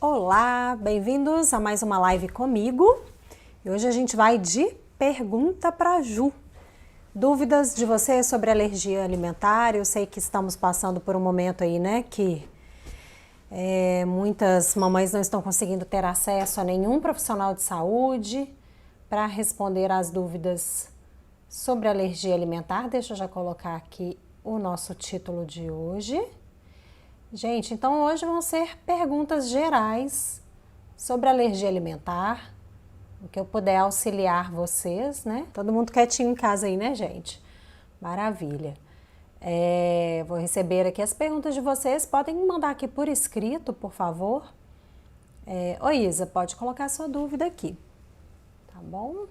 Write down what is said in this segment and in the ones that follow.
Olá, bem-vindos a mais uma live comigo. E hoje a gente vai de pergunta para Ju. Dúvidas de vocês sobre alergia alimentar? Eu sei que estamos passando por um momento aí, né, que muitas mamães não estão conseguindo ter acesso a nenhum profissional de saúde para responder às dúvidas sobre alergia alimentar. Deixa eu já colocar aqui o nosso título de hoje. Gente, então hoje vão ser perguntas gerais sobre alergia alimentar, o que eu puder auxiliar vocês, né? Todo mundo quietinho em casa aí, né, gente? Maravilha. Vou receber aqui as perguntas de vocês, podem me mandar aqui por escrito, por favor. Oi, Isa, pode colocar a sua dúvida aqui, tá bom?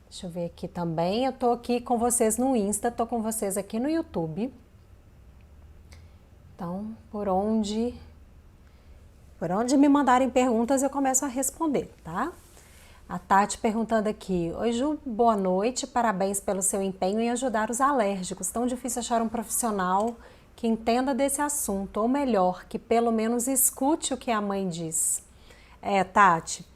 Deixa eu ver aqui também, eu tô aqui com vocês no Insta, tô com vocês aqui no YouTube. Então, por onde me mandarem perguntas, eu começo a responder, tá? A Tati perguntando aqui: Oi, Ju, boa noite, parabéns pelo seu empenho em ajudar os alérgicos. Tão difícil achar um profissional que entenda desse assunto, ou melhor, que pelo menos escute o que a mãe diz. Tati,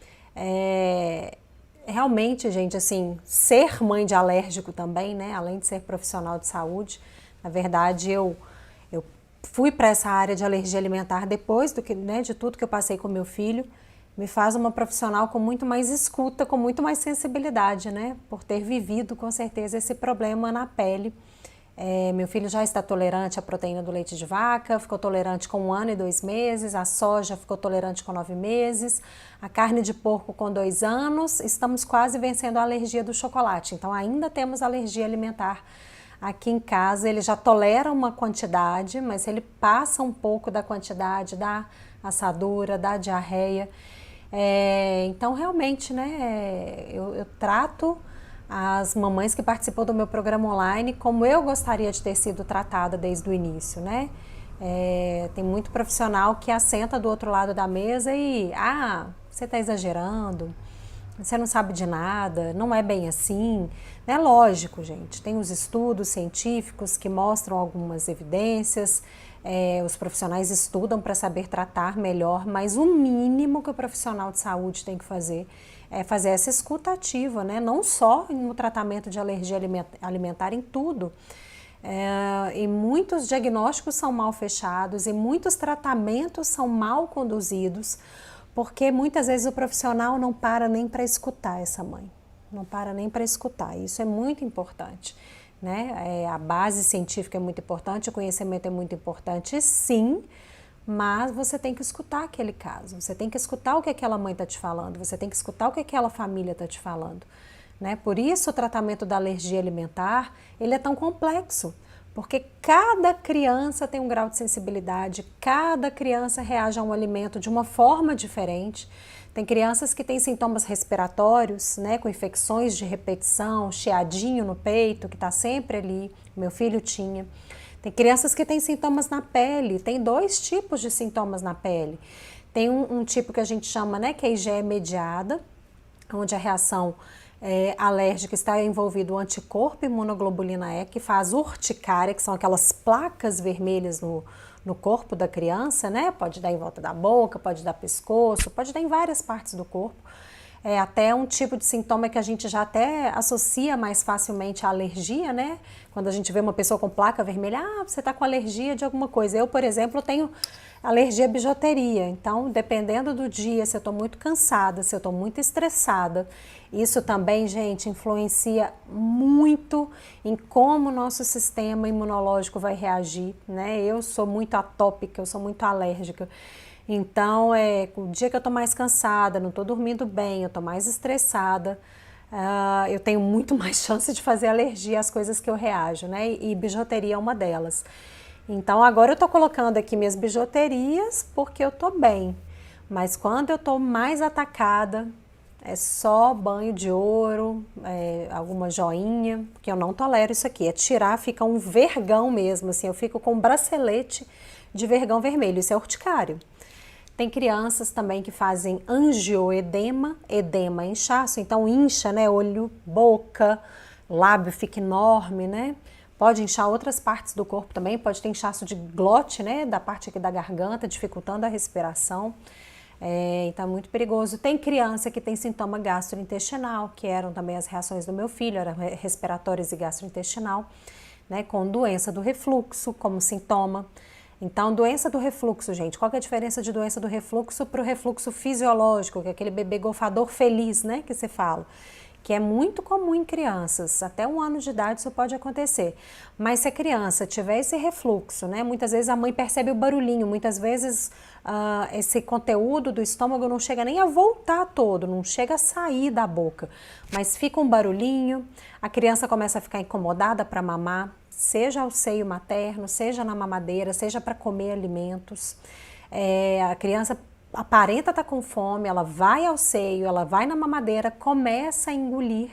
realmente, gente, assim, ser mãe de alérgico também, né? Além de ser profissional de saúde, na verdade, eu fui para essa área de alergia alimentar depois de tudo que eu passei com meu filho. Me faz uma profissional com muito mais escuta, com muito mais sensibilidade, né? Por ter vivido, com certeza, esse problema na pele. Meu filho já está tolerante à proteína do leite de vaca, ficou tolerante com 1 ano e 2 meses, a soja ficou tolerante com 9 meses, a carne de porco com 2 anos, estamos quase vencendo a alergia do chocolate. Então ainda temos alergia alimentar aqui em casa. Ele já tolera uma quantidade, mas ele passa um pouco da quantidade, dá assadura, dá diarreia. Então, realmente, né, eu trato as mamães que participam do meu programa online como eu gostaria de ter sido tratada desde o início, né? Tem muito profissional que assenta do outro lado da mesa e, você está exagerando, você não sabe de nada, não é bem assim. É lógico, gente, tem os estudos científicos que mostram algumas evidências, os profissionais estudam para saber tratar melhor, mas o mínimo que o profissional de saúde tem que fazer é fazer essa escuta ativa, né? Não só no tratamento de alergia alimentar, em tudo. E muitos diagnósticos são mal fechados e muitos tratamentos são mal conduzidos, porque muitas vezes o profissional não para nem para escutar essa mãe, não para nem para escutar. Isso é muito importante, né? A base científica é muito importante, o conhecimento é muito importante, sim, mas você tem que escutar aquele caso, você tem que escutar o que aquela mãe está te falando, você tem que escutar o que aquela família está te falando, né? Por isso o tratamento da alergia alimentar, ele é tão complexo. Porque cada criança tem um grau de sensibilidade, cada criança reage a um alimento de uma forma diferente. Tem crianças que têm sintomas respiratórios, né, com infecções de repetição, chiadinho no peito, que está sempre ali, meu filho tinha. Tem crianças que têm sintomas na pele, tem 2 tipos de sintomas na pele. Tem um tipo que a gente chama, né, que é IgE mediada, onde a reação alérgica está envolvido o anticorpo imunoglobulina E, que faz urticária, que são aquelas placas vermelhas no corpo da criança, né? Pode dar em volta da boca, pode dar pescoço, pode dar em várias partes do corpo. Até um tipo de sintoma que a gente já até associa mais facilmente à alergia, né? Quando a gente vê uma pessoa com placa vermelha, você está com alergia de alguma coisa. Eu, por exemplo, tenho alergia à bijuteria. Então, dependendo do dia, se eu estou muito cansada, se eu estou muito estressada, isso também, gente, influencia muito em como o nosso sistema imunológico vai reagir, né? Eu sou muito atópica, eu sou muito alérgica. Então, o dia que eu tô mais cansada, não tô dormindo bem, eu tô mais estressada, eu tenho muito mais chance de fazer alergia às coisas que eu reajo, né? E bijuteria é uma delas. Então, agora eu tô colocando aqui minhas bijuterias porque eu tô bem. Mas quando eu tô mais atacada, é só banho de ouro, alguma joinha, porque eu não tolero isso aqui. Tirar, fica um vergão mesmo, assim, eu fico com um bracelete de vergão vermelho, isso é urticário. Tem crianças também que fazem angioedema, edema, inchaço, então incha, né, olho, boca, lábio fica enorme, né? Pode inchar outras partes do corpo também, pode ter inchaço de glote, né, da parte aqui da garganta, dificultando a respiração. Então é muito perigoso. Tem criança que tem sintoma gastrointestinal, que eram também as reações do meu filho, eram respiratórias e gastrointestinal, né, com doença do refluxo como sintoma. Então, doença do refluxo, gente, qual que é a diferença de doença do refluxo para o refluxo fisiológico, que é aquele bebê golfador feliz, né, que se fala? Que é muito comum em crianças, até 1 ano de idade isso pode acontecer. Mas se a criança tiver esse refluxo, né, muitas vezes a mãe percebe o barulhinho, muitas vezes esse conteúdo do estômago não chega nem a voltar todo, não chega a sair da boca, mas fica um barulhinho, a criança começa a ficar incomodada para mamar, seja ao seio materno, seja na mamadeira, seja para comer alimentos. A criança aparenta estar com fome, ela vai ao seio, ela vai na mamadeira, começa a engolir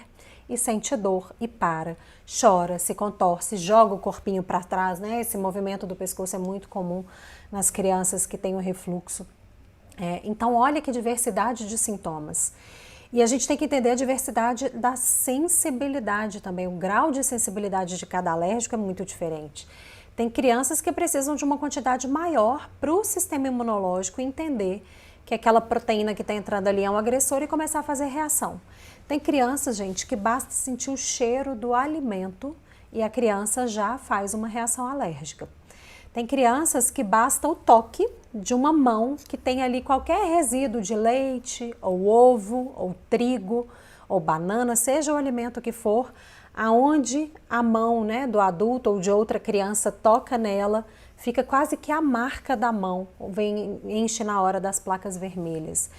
e sente dor e para, chora, se contorce, joga o corpinho para trás, né? Esse movimento do pescoço é muito comum nas crianças que têm o refluxo. Então, olha que diversidade de sintomas. E a gente tem que entender a diversidade da sensibilidade também. O grau de sensibilidade de cada alérgico é muito diferente. Tem crianças que precisam de uma quantidade maior para o sistema imunológico entender que aquela proteína que está entrando ali é um agressor e começar a fazer reação. Tem crianças, gente, que basta sentir o cheiro do alimento e a criança já faz uma reação alérgica. Tem crianças que basta o toque de uma mão que tem ali qualquer resíduo de leite, ou ovo, ou trigo, ou banana, seja o alimento que for, aonde a mão, né, do adulto ou de outra criança toca nela, fica quase que a marca da mão, enche na hora das placas vermelhas.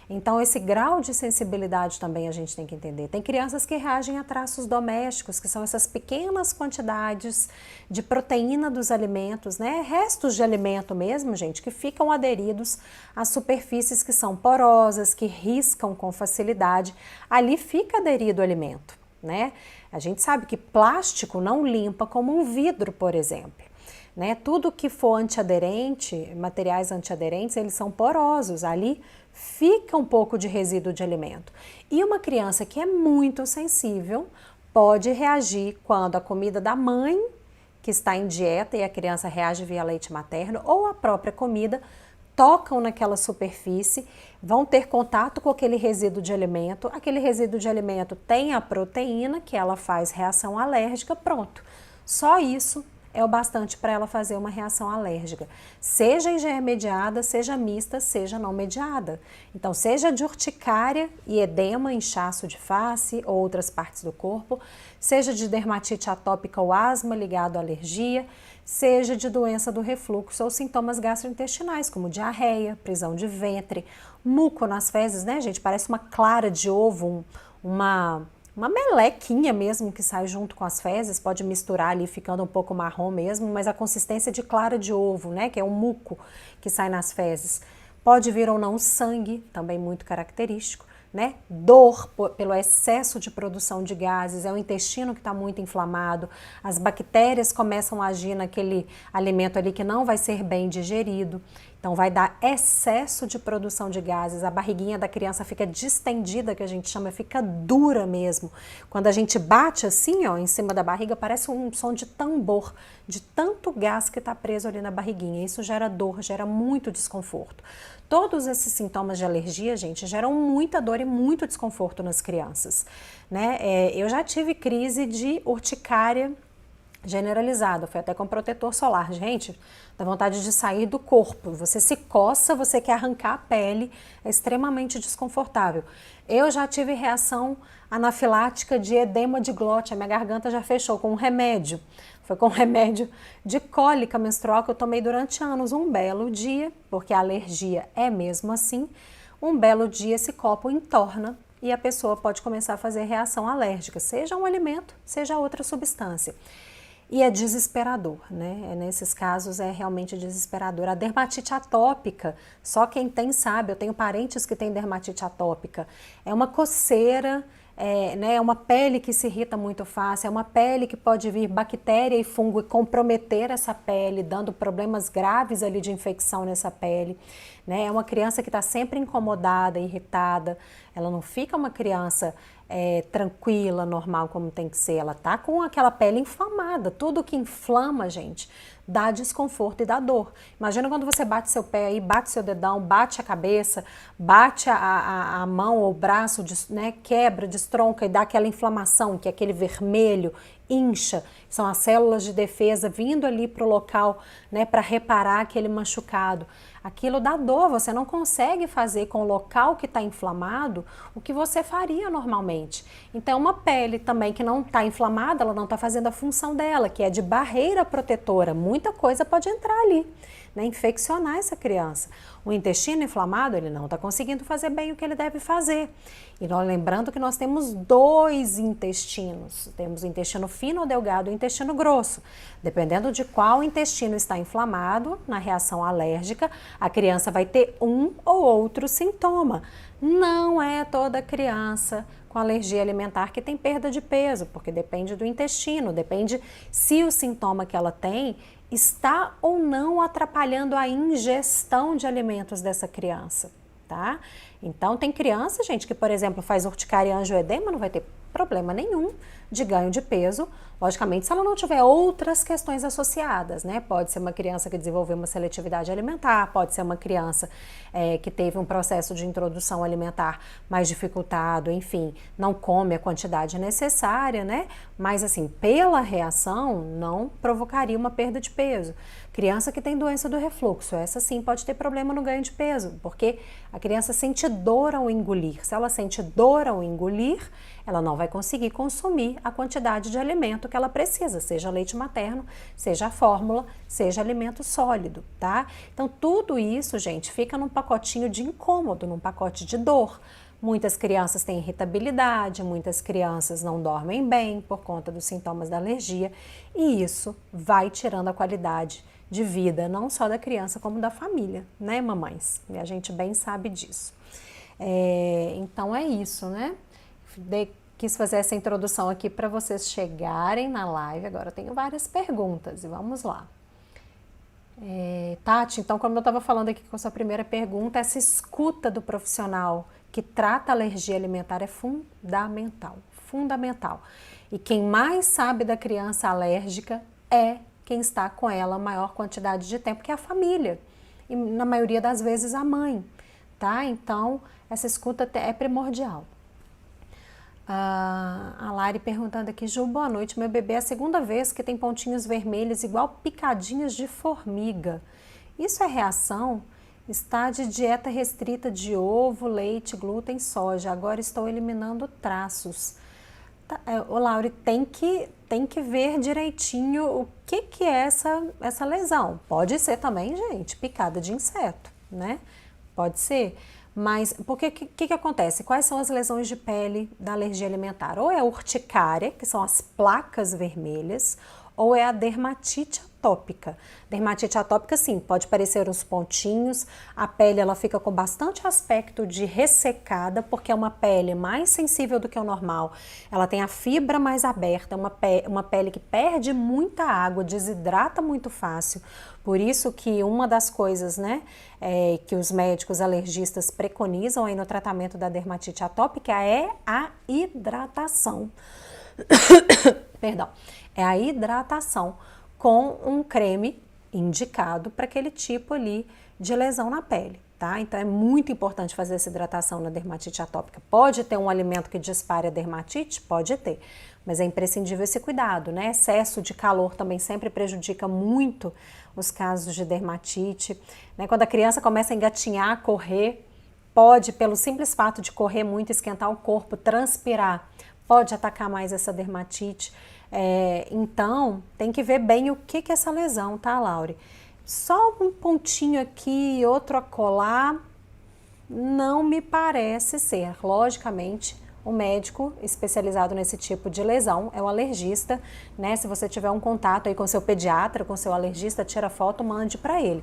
Então, esse grau de sensibilidade também a gente tem que entender. Tem crianças que reagem a traços domésticos, que são essas pequenas quantidades de proteína dos alimentos, né? Restos de alimento mesmo, gente, que ficam aderidos a superfícies que são porosas, que riscam com facilidade. Ali fica aderido o alimento, né? A gente sabe que plástico não limpa como um vidro, por exemplo. Né? Tudo que for antiaderente, materiais antiaderentes, eles são porosos, ali fica um pouco de resíduo de alimento. E uma criança que é muito sensível pode reagir quando a comida da mãe, que está em dieta e a criança reage via leite materno, ou a própria comida, tocam naquela superfície, vão ter contato com aquele resíduo de alimento, aquele resíduo de alimento tem a proteína, que ela faz reação alérgica, pronto. Só isso é o bastante para ela fazer uma reação alérgica, seja IgE mediada, seja mista, seja não mediada. Então, seja de urticária e edema, inchaço de face ou outras partes do corpo, seja de dermatite atópica ou asma ligado à alergia, seja de doença do refluxo ou sintomas gastrointestinais, como diarreia, prisão de ventre, muco nas fezes, né, gente? Parece uma clara de ovo, uma melequinha mesmo que sai junto com as fezes, pode misturar ali ficando um pouco marrom mesmo, mas a consistência de clara de ovo, né, que é um muco que sai nas fezes. Pode vir ou não sangue, também muito característico, né? Dor pelo excesso de produção de gases, é o intestino que está muito inflamado, as bactérias começam a agir naquele alimento ali que não vai ser bem digerido. Então vai dar excesso de produção de gases, a barriguinha da criança fica distendida, que a gente chama, fica dura mesmo. Quando a gente bate assim, ó, em cima da barriga, parece um som de tambor, de tanto gás que está preso ali na barriguinha. Isso gera dor, gera muito desconforto. Todos esses sintomas de alergia, gente, geram muita dor e muito desconforto nas crianças, né? Eu já tive crise de urticária generalizada, foi até com protetor solar. Gente, dá vontade de sair do corpo, você se coça, você quer arrancar a pele, é extremamente desconfortável. Eu já tive reação anafilática de edema de glote, a minha garganta já fechou com um remédio. Foi com um remédio de cólica menstrual que eu tomei durante anos. Um belo dia, porque a alergia é mesmo assim, um belo dia esse copo entorna e a pessoa pode começar a fazer reação alérgica, seja um alimento, seja outra substância. E é desesperador, né? Nesses casos é realmente desesperador. A dermatite atópica, só quem tem sabe, eu tenho parentes que têm dermatite atópica. É uma coceira, né? É uma pele que se irrita muito fácil, é uma pele que pode vir bactéria e fungo e comprometer essa pele, dando problemas graves ali de infecção nessa pele. Né? É uma criança que está sempre incomodada, irritada, ela não fica uma criança tranquila, normal como tem que ser, ela tá com aquela pele inflamada, tudo que inflama, gente, dá desconforto e dá dor. Imagina quando você bate seu pé aí, bate seu dedão, bate a cabeça, bate a mão ou o braço, né, quebra, destronca e dá aquela inflamação, que é aquele vermelho, incha, são as células de defesa vindo ali para o local, né, para reparar aquele machucado. Aquilo dá dor, você não consegue fazer com o local que está inflamado o que você faria normalmente. Então, uma pele também que não está inflamada, ela não está fazendo a função dela, que é de barreira protetora. Muita coisa pode entrar ali, né, infeccionar essa criança. O intestino inflamado, ele não está conseguindo fazer bem o que ele deve fazer. E nós, lembrando que nós temos 2 intestinos. Temos o intestino fino ou delgado e o intestino grosso. Dependendo de qual intestino está inflamado, na reação alérgica, a criança vai ter um ou outro sintoma. Não é toda criança com alergia alimentar que tem perda de peso, porque depende do intestino, depende se o sintoma que ela tem está ou não atrapalhando a ingestão de alimentos dessa criança, tá? Então, tem criança, gente, que, por exemplo, faz urticária e angioedema, não vai ter problema nenhum de ganho de peso, logicamente, se ela não tiver outras questões associadas, né? Pode ser uma criança que desenvolveu uma seletividade alimentar, pode ser uma criança que teve um processo de introdução alimentar mais dificultado, enfim, não come a quantidade necessária, né? Mas, assim, pela reação, não provocaria uma perda de peso. Criança que tem doença do refluxo, essa sim pode ter problema no ganho de peso, porque a criança sente dor ao engolir. Se ela sente dor ao engolir, ela não vai conseguir consumir a quantidade de alimento que ela precisa, seja leite materno, seja a fórmula, seja alimento sólido, tá? Então, tudo isso, gente, fica num pacotinho de incômodo, num pacote de dor. Muitas crianças têm irritabilidade, muitas crianças não dormem bem por conta dos sintomas da alergia, e isso vai tirando a qualidade de vida, não só da criança, como da família, né, mamães? E a gente bem sabe disso. Então, é isso, né? Quis fazer essa introdução aqui para vocês chegarem na live. Agora eu tenho várias perguntas e vamos lá. Tati, então, como eu estava falando aqui com a sua primeira pergunta, essa escuta do profissional que trata a alergia alimentar é fundamental, fundamental. E quem mais sabe da criança alérgica é quem está com ela a maior quantidade de tempo, que é a família. E na maioria das vezes a mãe, tá? Então, essa escuta é primordial. A Lari perguntando aqui, Ju, boa noite, meu bebê é a segunda vez que tem pontinhos vermelhos igual picadinhas de formiga. Isso é reação? Está de dieta restrita de ovo, leite, glúten, soja. Agora estou eliminando traços. Ô Lauri, tem que ver direitinho o que é essa lesão. Pode ser também, gente, picada de inseto, né? Pode ser. Mas porque que acontece? Quais são as lesões de pele da alergia alimentar? Ou é a urticária, que são as placas vermelhas, ou é a dermatite atópica. Dermatite atópica, sim, pode parecer uns pontinhos, a pele ela fica com bastante aspecto de ressecada, porque é uma pele mais sensível do que o normal, ela tem a fibra mais aberta, uma pele que perde muita água, desidrata muito fácil, por isso que uma das coisas, né, que os médicos alergistas preconizam aí no tratamento da dermatite atópica é a hidratação. Perdão, é a hidratação com um creme indicado para aquele tipo ali de lesão na pele, tá? Então é muito importante fazer essa hidratação na dermatite atópica. Pode ter um alimento que dispare a dermatite? Pode ter, mas é imprescindível esse cuidado, né? Excesso de calor também sempre prejudica muito os casos de dermatite, né? Quando a criança começa a engatinhar, correr, pode, pelo simples fato de correr muito, esquentar o corpo, transpirar, pode atacar mais essa dermatite. Então, tem que ver bem o que é essa lesão, tá, Laure? Só um pontinho aqui e outro acolá, não me parece ser. Logicamente, o médico especializado nesse tipo de lesão é o alergista, né? Se você tiver um contato aí com seu pediatra, com seu alergista, tira foto, mande para ele.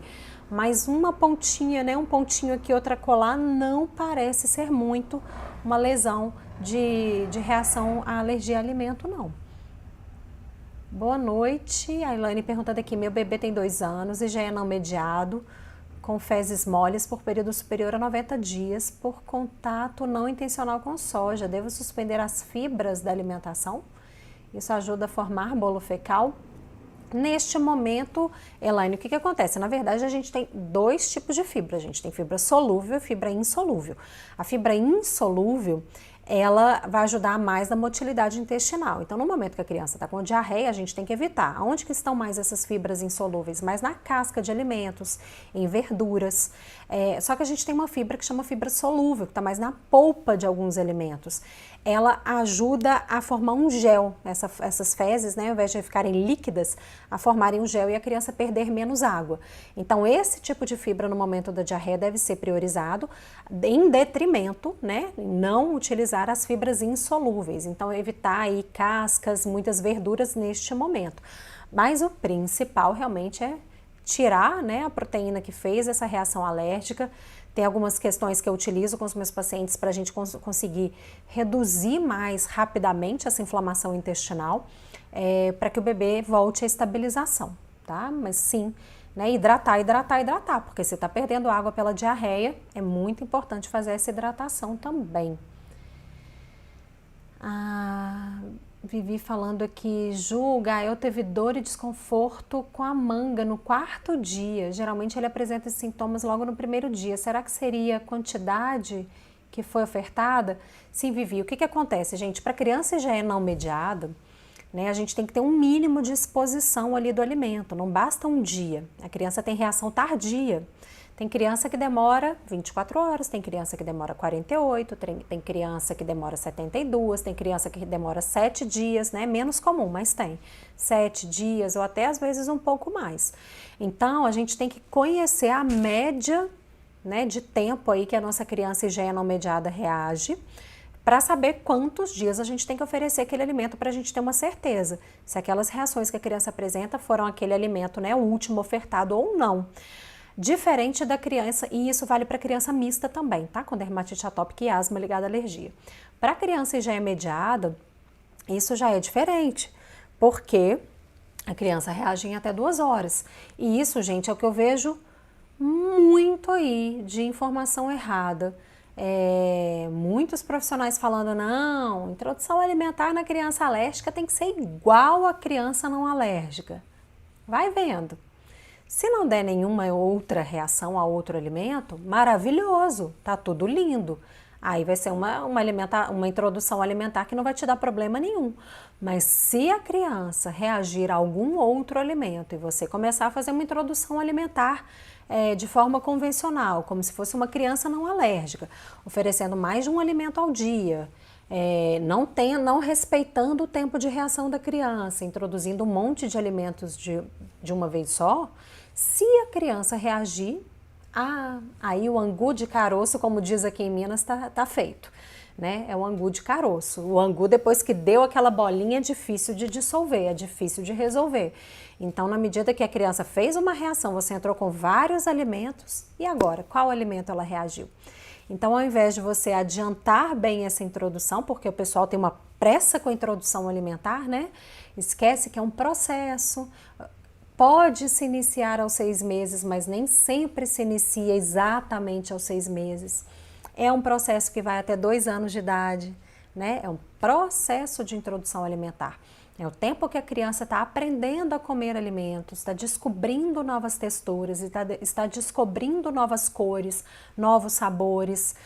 Mas uma pontinha, né? Um pontinho aqui, outra acolá, não parece ser muito uma lesão de reação à alergia a alimento, não. Boa noite, a Elaine perguntando aqui, meu bebê tem 2 anos e já é não mediado, com fezes moles por período superior a 90 dias, por contato não intencional com soja. Devo suspender as fibras da alimentação? Isso ajuda a formar bolo fecal? Neste momento, Elaine, o que acontece? Na verdade, a gente tem dois tipos de fibra. A gente tem fibra solúvel e fibra insolúvel. A fibra insolúvel, ela vai ajudar mais na motilidade intestinal. Então, no momento que a criança está com diarreia, a gente tem que evitar. Aonde que estão mais essas fibras insolúveis? Mais na casca de alimentos, em verduras. Só que a gente tem uma fibra que chama fibra solúvel, que está mais na polpa de alguns alimentos. Ela ajuda a formar um gel, essas fezes, né, ao invés de ficarem líquidas, a formarem um gel e a criança perder menos água. Então, esse tipo de fibra no momento da diarreia deve ser priorizado, em detrimento, né, não utilizar as fibras insolúveis. Então, evitar aí cascas, muitas verduras neste momento. Mas o principal realmente é tirar, né, a proteína que fez essa reação alérgica. Tem algumas questões que eu utilizo com os meus pacientes para a gente conseguir reduzir mais rapidamente essa inflamação intestinal, para que o bebê volte à estabilização, tá? Mas sim, né, hidratar, porque se está perdendo água pela diarreia, é muito importante fazer essa hidratação também. Vivi falando aqui, Ju, o Gael teve dor e desconforto com a manga no 4º dia. Geralmente ele apresenta esses sintomas logo no 1º dia. Será que seria a quantidade que foi ofertada? Sim, Vivi. O que acontece, gente? Para criança já é não mediada, né, a gente tem que ter um mínimo de exposição ali do alimento. Não basta um dia. A criança tem reação tardia. Tem criança que demora 24 horas, tem criança que demora 48, tem criança que demora 72, tem criança que demora 7 dias, né? Menos comum, mas tem 7 dias ou até às vezes um pouco mais. Então, a gente tem que conhecer a média, né, de tempo aí que a nossa criança IgE não mediada reage, para saber quantos dias a gente tem que oferecer aquele alimento para a gente ter uma certeza se aquelas reações que a criança apresenta foram aquele alimento, né, o último ofertado ou não. Diferente da criança, e isso vale para criança mista também, tá? Com dermatite atópica e asma ligada à alergia. Para criança IgE mediada, isso já é diferente, porque a criança reage em até 2 horas. E isso, gente, é o que eu vejo muito aí de informação errada. Muitos profissionais falando, não, introdução alimentar na criança alérgica tem que ser igual à criança não alérgica. Vai vendo. Se não der nenhuma outra reação a outro alimento, maravilhoso, tá tudo lindo. Aí vai ser uma introdução alimentar que não vai te dar problema nenhum. Mas se a criança reagir a algum outro alimento e você começar a fazer uma introdução alimentar de forma convencional, como se fosse uma criança não alérgica, oferecendo mais de um alimento ao dia, não respeitando o tempo de reação da criança, introduzindo um monte de alimentos de uma vez só, se a criança reagir, aí o angu de caroço, como diz aqui em Minas, tá feito, né? É o angu de caroço. O angu, depois que deu aquela bolinha, é difícil de dissolver, é difícil de resolver. Então, na medida que a criança fez uma reação, você entrou com vários alimentos, e agora? Qual alimento ela reagiu? Então, ao invés de você adiantar bem essa introdução, porque o pessoal tem uma pressa com a introdução alimentar, né? Esquece que é um processo. Pode se iniciar aos 6 meses, mas nem sempre se inicia exatamente aos 6 meses. É um processo que vai até 2 anos de idade, né? É um processo de introdução alimentar. É o tempo que a criança está aprendendo a comer alimentos, está descobrindo novas texturas, está descobrindo novas cores, novos sabores.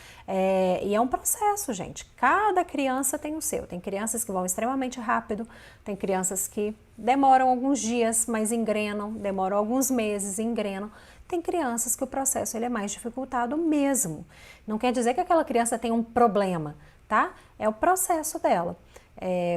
E é um processo, gente. Cada criança tem o seu. Tem crianças que vão extremamente rápido, tem crianças que demoram alguns dias, mas engrenam, demoram alguns meses, engrenam. Tem crianças que o processo ele é mais dificultado mesmo. Não quer dizer que aquela criança tem um problema, tá? É o processo dela.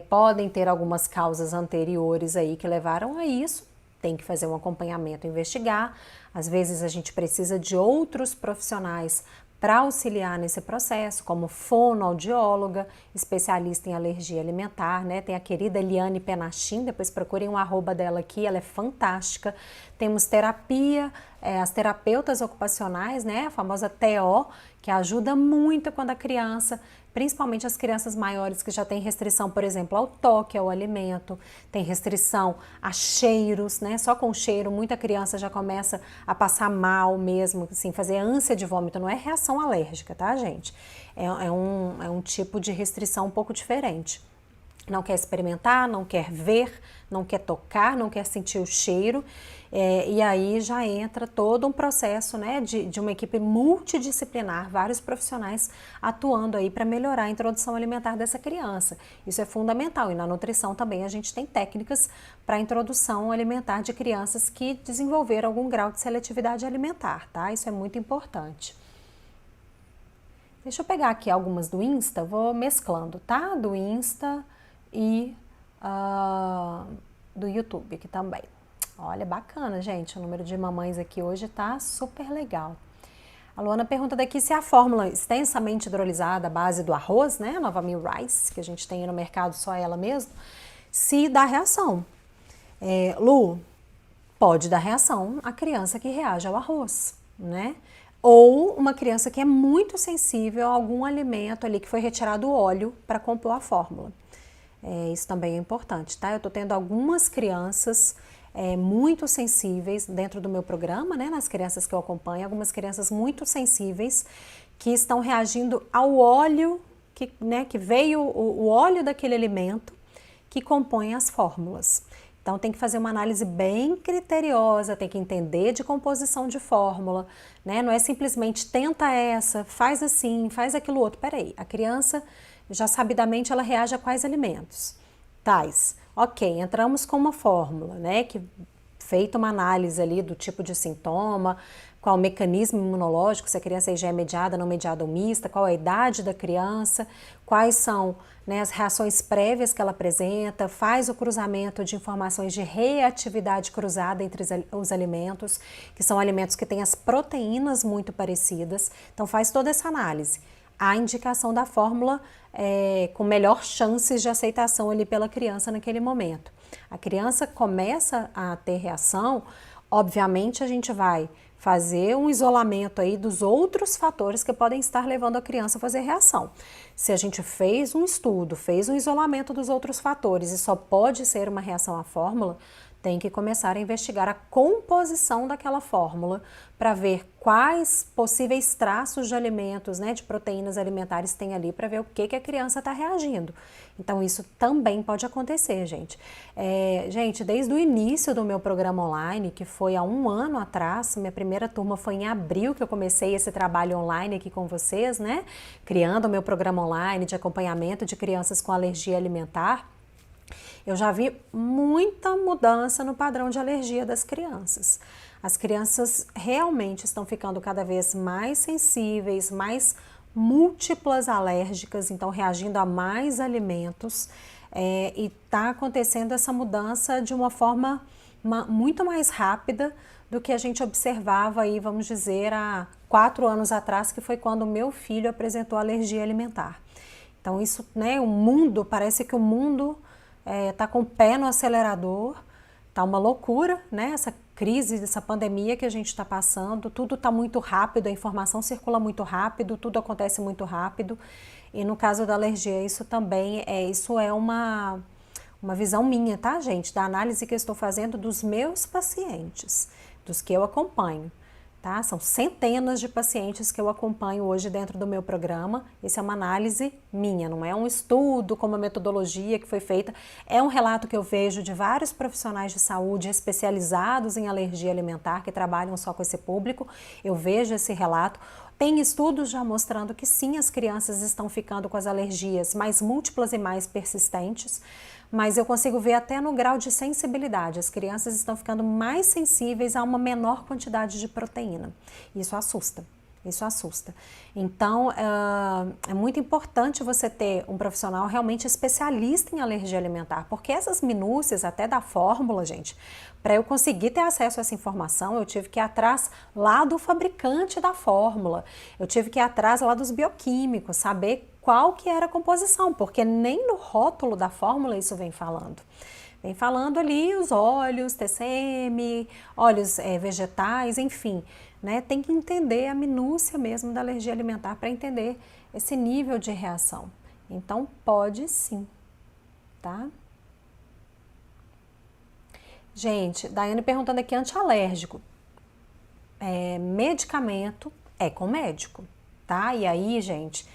Podem ter algumas causas anteriores aí que levaram a isso, tem que fazer um acompanhamento, investigar. Às vezes a gente precisa de outros profissionais para auxiliar nesse processo, como fonoaudióloga, especialista em alergia alimentar, né? Tem a querida Eliane Penachim, depois procurem o arroba dela aqui, ela é fantástica. Temos terapia, as terapeutas ocupacionais, né? A famosa TO, que ajuda muito quando a criança, principalmente as crianças maiores que já têm restrição, por exemplo, ao toque, ao alimento, tem restrição a cheiros, né? Só com cheiro, muita criança já começa a passar mal mesmo, assim, fazer ânsia de vômito, não é reação alérgica, tá, gente? É um tipo de restrição um pouco diferente. não quer experimentar, não quer ver, não quer tocar, não quer sentir o cheiro, e aí já entra todo um processo, né, de uma equipe multidisciplinar, vários profissionais atuando aí para melhorar a introdução alimentar dessa criança. Isso é fundamental, e na nutrição também a gente tem técnicas para a introdução alimentar de crianças que desenvolveram algum grau de seletividade alimentar, tá? Isso é muito importante. Deixa eu pegar aqui algumas do Insta, vou mesclando, tá? Do Insta e do YouTube aqui também. Olha, bacana, gente, o número de mamães aqui hoje tá super legal. A Luana pergunta daqui se a fórmula extensamente hidrolisada à base do arroz, né, Nova Mil Rice, que a gente tem no mercado, só ela mesmo, se dá reação. Lu, pode dar reação a criança que reage ao arroz, né? Ou uma criança que é muito sensível a algum alimento ali que foi retirado o óleo para compor a fórmula. Isso também é importante, tá? Eu tô tendo algumas crianças muito sensíveis dentro do meu programa, né? Nas crianças que eu acompanho, algumas crianças muito sensíveis que estão reagindo ao óleo, que veio o óleo daquele alimento que compõe as fórmulas. Então tem que fazer uma análise bem criteriosa, tem que entender de composição de fórmula, né? Não é simplesmente tenta essa, faz assim, faz aquilo outro. Peraí, a criança já sabidamente ela reage a quais alimentos? Tais. Ok, entramos com uma fórmula, né? Que feita uma análise ali do tipo de sintoma, qual o mecanismo imunológico, se a criança já é mediada, não mediada ou mista, qual a idade da criança, quais são, né, as reações prévias que ela apresenta, faz o cruzamento de informações de reatividade cruzada entre os alimentos, que são alimentos que têm as proteínas muito parecidas, então faz toda essa análise. A indicação da fórmula com melhor chances de aceitação ali pela criança naquele momento. A criança começa a ter reação, obviamente a gente vai fazer um isolamento aí dos outros fatores que podem estar levando a criança a fazer reação. Se a gente fez um estudo, fez um isolamento dos outros fatores e só pode ser uma reação à fórmula, tem que começar a investigar a composição daquela fórmula para ver quais possíveis traços de alimentos, né, de proteínas alimentares tem ali para ver o que a criança está reagindo. Então isso também pode acontecer, gente. Gente, desde o início do meu programa online, que foi há 1 ano atrás, minha primeira turma foi em abril que eu comecei esse trabalho online aqui com vocês, né, criando o meu programa online de acompanhamento de crianças com alergia alimentar. Eu já vi muita mudança no padrão de alergia das crianças. As crianças realmente estão ficando cada vez mais sensíveis, mais múltiplas alérgicas, então reagindo a mais alimentos, e está acontecendo essa mudança de uma forma muito mais rápida do que a gente observava aí, vamos dizer, há 4 anos atrás, que foi quando o meu filho apresentou alergia alimentar. Então isso, né, parece que o mundo tá com o pé no acelerador, tá uma loucura, né? Essa crise, essa pandemia que a gente está passando, tudo tá muito rápido, a informação circula muito rápido, tudo acontece muito rápido. E no caso da alergia, isso também isso é uma visão minha, tá, gente? Da análise que eu estou fazendo dos meus pacientes, dos que eu acompanho. Tá? São centenas de pacientes que eu acompanho hoje dentro do meu programa. Isso é uma análise minha, não é um estudo com uma metodologia que foi feita. É um relato que eu vejo de vários profissionais de saúde especializados em alergia alimentar que trabalham só com esse público. Eu vejo esse relato. Tem estudos já mostrando que sim, as crianças estão ficando com as alergias mais múltiplas e mais persistentes, mas eu consigo ver até no grau de sensibilidade. As crianças estão ficando mais sensíveis a uma menor quantidade de proteína. Isso assusta. Isso assusta. Então, é muito importante você ter um profissional realmente especialista em alergia alimentar, porque essas minúcias até da fórmula, gente, para eu conseguir ter acesso a essa informação, eu tive que ir atrás lá do fabricante da fórmula, eu tive que ir atrás lá dos bioquímicos, saber qual que era a composição, porque nem no rótulo da fórmula isso vem falando. Vem falando ali os óleos, TCM, óleos vegetais, enfim, né? Tem que entender a minúcia mesmo da alergia alimentar para entender esse nível de reação. Então, pode sim, tá? Gente, Daiane perguntando aqui, antialérgico, medicamento é com médico, tá? E aí, gente,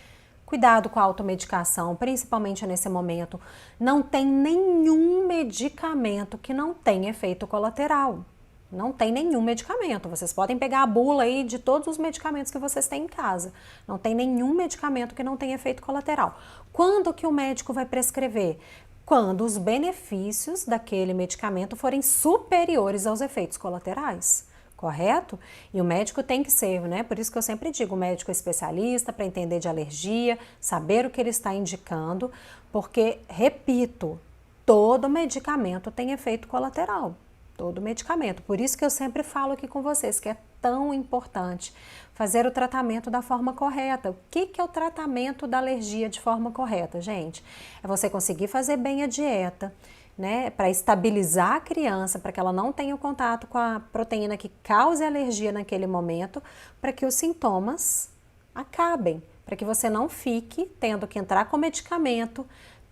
Cuidado com a automedicação, principalmente nesse momento. Não tem nenhum medicamento que não tenha efeito colateral. Não tem nenhum medicamento. Vocês podem pegar a bula aí de todos os medicamentos que vocês têm em casa. Não tem nenhum medicamento que não tenha efeito colateral. Quando que o médico vai prescrever? Quando os benefícios daquele medicamento forem superiores aos efeitos colaterais. Correto? E o médico tem que ser, né? Por isso que eu sempre digo, o médico é especialista para entender de alergia, saber o que ele está indicando, porque, repito, todo medicamento tem efeito colateral. Todo medicamento. Por isso que eu sempre falo aqui com vocês que é tão importante fazer o tratamento da forma correta. O que é o tratamento da alergia de forma correta, gente? É você conseguir fazer bem a dieta, né, para estabilizar a criança, para que ela não tenha contato com a proteína que cause alergia naquele momento, para que os sintomas acabem, para que você não fique tendo que entrar com medicamento,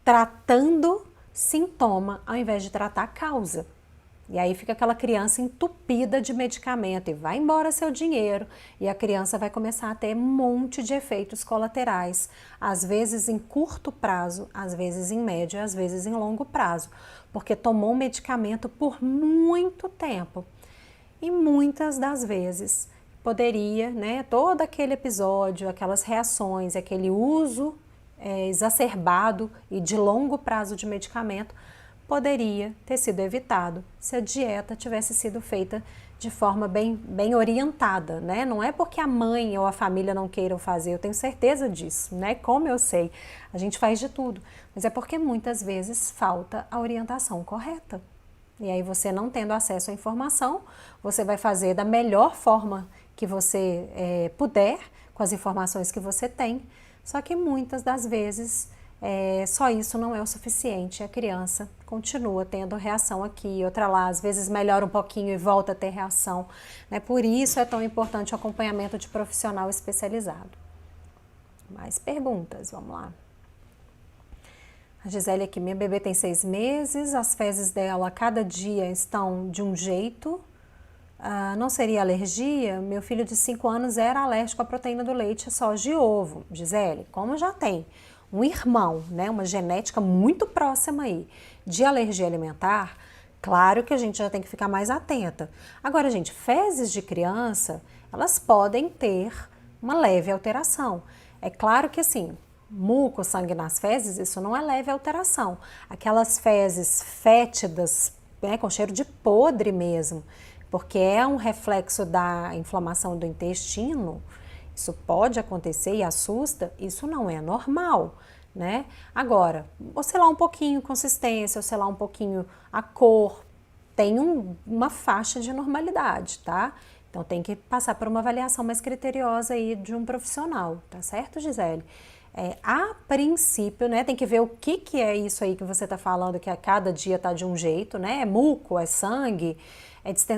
tratando sintoma ao invés de tratar a causa. E aí fica aquela criança entupida de medicamento e vai embora seu dinheiro e a criança vai começar a ter um monte de efeitos colaterais, às vezes em curto prazo, às vezes em médio e às vezes em longo prazo, porque tomou um medicamento por muito tempo e muitas das vezes poderia, né, todo aquele episódio, aquelas reações, aquele uso exacerbado e de longo prazo de medicamento poderia ter sido evitado se a dieta tivesse sido feita de forma bem orientada, né? Não é porque a mãe ou a família não queiram fazer, eu tenho certeza disso, né? Como eu sei, a gente faz de tudo, mas é porque muitas vezes falta a orientação correta. E aí você não tendo acesso à informação, você vai fazer da melhor forma que você puder, com as informações que você tem, só que muitas das vezes só isso não é o suficiente, a criança continua tendo reação aqui, outra lá, às vezes melhora um pouquinho e volta a ter reação, né? Por isso é tão importante o acompanhamento de profissional especializado. Mais perguntas, vamos lá. A Gisele aqui, minha bebê tem 6 meses, as fezes dela a cada dia estão de um jeito, não seria alergia? Meu filho de 5 anos era alérgico à proteína do leite, soja e ovo. Gisele, como já tem um irmão, né, uma genética muito próxima aí de alergia alimentar, claro que a gente já tem que ficar mais atenta. Agora, gente, fezes de criança, elas podem ter uma leve alteração. É claro que assim, muco, sangue nas fezes, isso não é leve alteração. Aquelas fezes fétidas, né, com cheiro de podre mesmo, porque é um reflexo da inflamação do intestino, isso pode acontecer e assusta, isso não é normal, né? Agora, oscilar um pouquinho a consistência, oscilar um pouquinho a cor, tem uma faixa de normalidade, tá? Então tem que passar por uma avaliação mais criteriosa aí de um profissional, tá certo, Gisele? A princípio, né, tem que ver o que é isso aí que você tá falando, que a cada dia tá de um jeito, né? É muco, é sangue,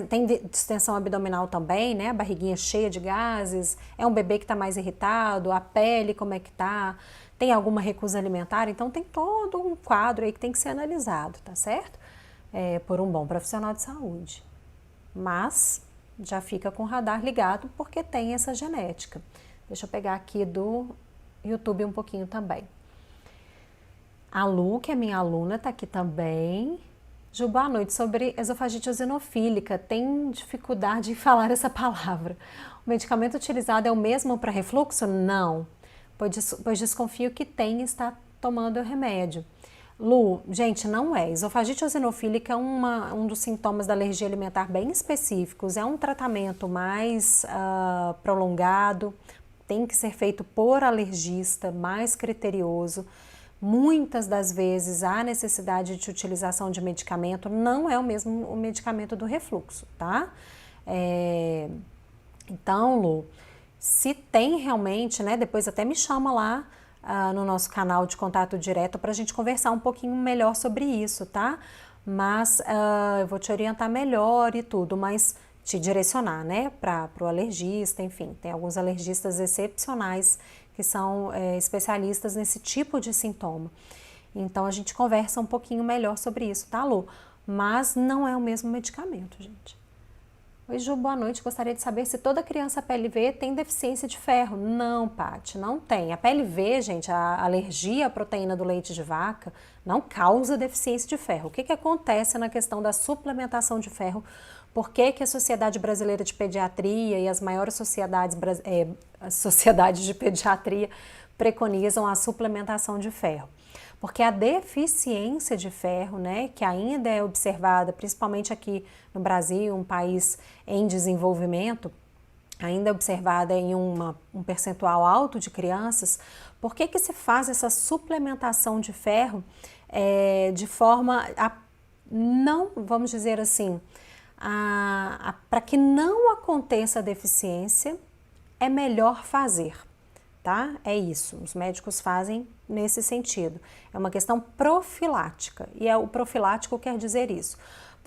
tem distensão abdominal também, né? A barriguinha cheia de gases, é um bebê que tá mais irritado, a pele como é que tá, tem alguma recusa alimentar, então tem todo um quadro aí que tem que ser analisado, tá certo? Por um bom profissional de saúde. Mas já fica com o radar ligado porque tem essa genética. Deixa eu pegar aqui do YouTube um pouquinho também. A Lu, que é minha aluna, tá aqui também. Ju, boa noite. Sobre esofagite eosinofílica, tem dificuldade em falar essa palavra. O medicamento utilizado é o mesmo para refluxo? Não, pois desconfio que tem e está tomando o remédio. Lu, gente, não é. Esofagite eosinofílica é um dos sintomas da alergia alimentar bem específicos. É um tratamento mais prolongado, tem que ser feito por alergista, mais criterioso. Muitas das vezes a necessidade de utilização de medicamento não é o mesmo o medicamento do refluxo, tá? Então, Lu, se tem realmente, né, depois até me chama lá no nosso canal de contato direto para a gente conversar um pouquinho melhor sobre isso, tá? Mas eu vou te orientar melhor e tudo, mas te direcionar, né, para o alergista, enfim, tem alguns alergistas excepcionais que são especialistas nesse tipo de sintoma. Então a gente conversa um pouquinho melhor sobre isso, tá, Lu? Mas não é o mesmo medicamento, gente. Oi, Ju, boa noite. Gostaria de saber se toda criança PLV tem deficiência de ferro. Não, Paty, não tem. A PLV, gente, a alergia à proteína do leite de vaca, não causa deficiência de ferro. O que acontece na questão da suplementação de ferro? Por que a Sociedade Brasileira de Pediatria e as maiores sociedades de pediatria preconizam a suplementação de ferro? Porque a deficiência de ferro, né, que ainda é observada, principalmente aqui no Brasil, um país em desenvolvimento, ainda é observada em um percentual alto de crianças. Por que se faz essa suplementação de ferro de forma a não, vamos dizer assim, para que não aconteça a deficiência, é melhor fazer. Tá? É isso, os médicos fazem nesse sentido. É uma questão profilática, e o profilático quer dizer isso.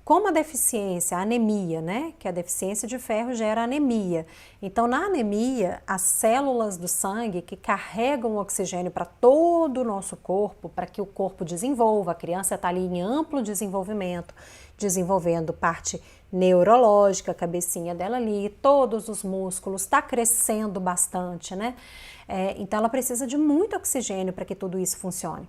Como a deficiência, a anemia, né? Que a deficiência de ferro gera anemia. Então, na anemia, as células do sangue que carregam o oxigênio para todo o nosso corpo, para que o corpo desenvolva, a criança está ali em amplo desenvolvimento, desenvolvendo parte neurológica, a cabecinha dela ali, todos os músculos, está crescendo bastante, né? Então ela precisa de muito oxigênio para que tudo isso funcione.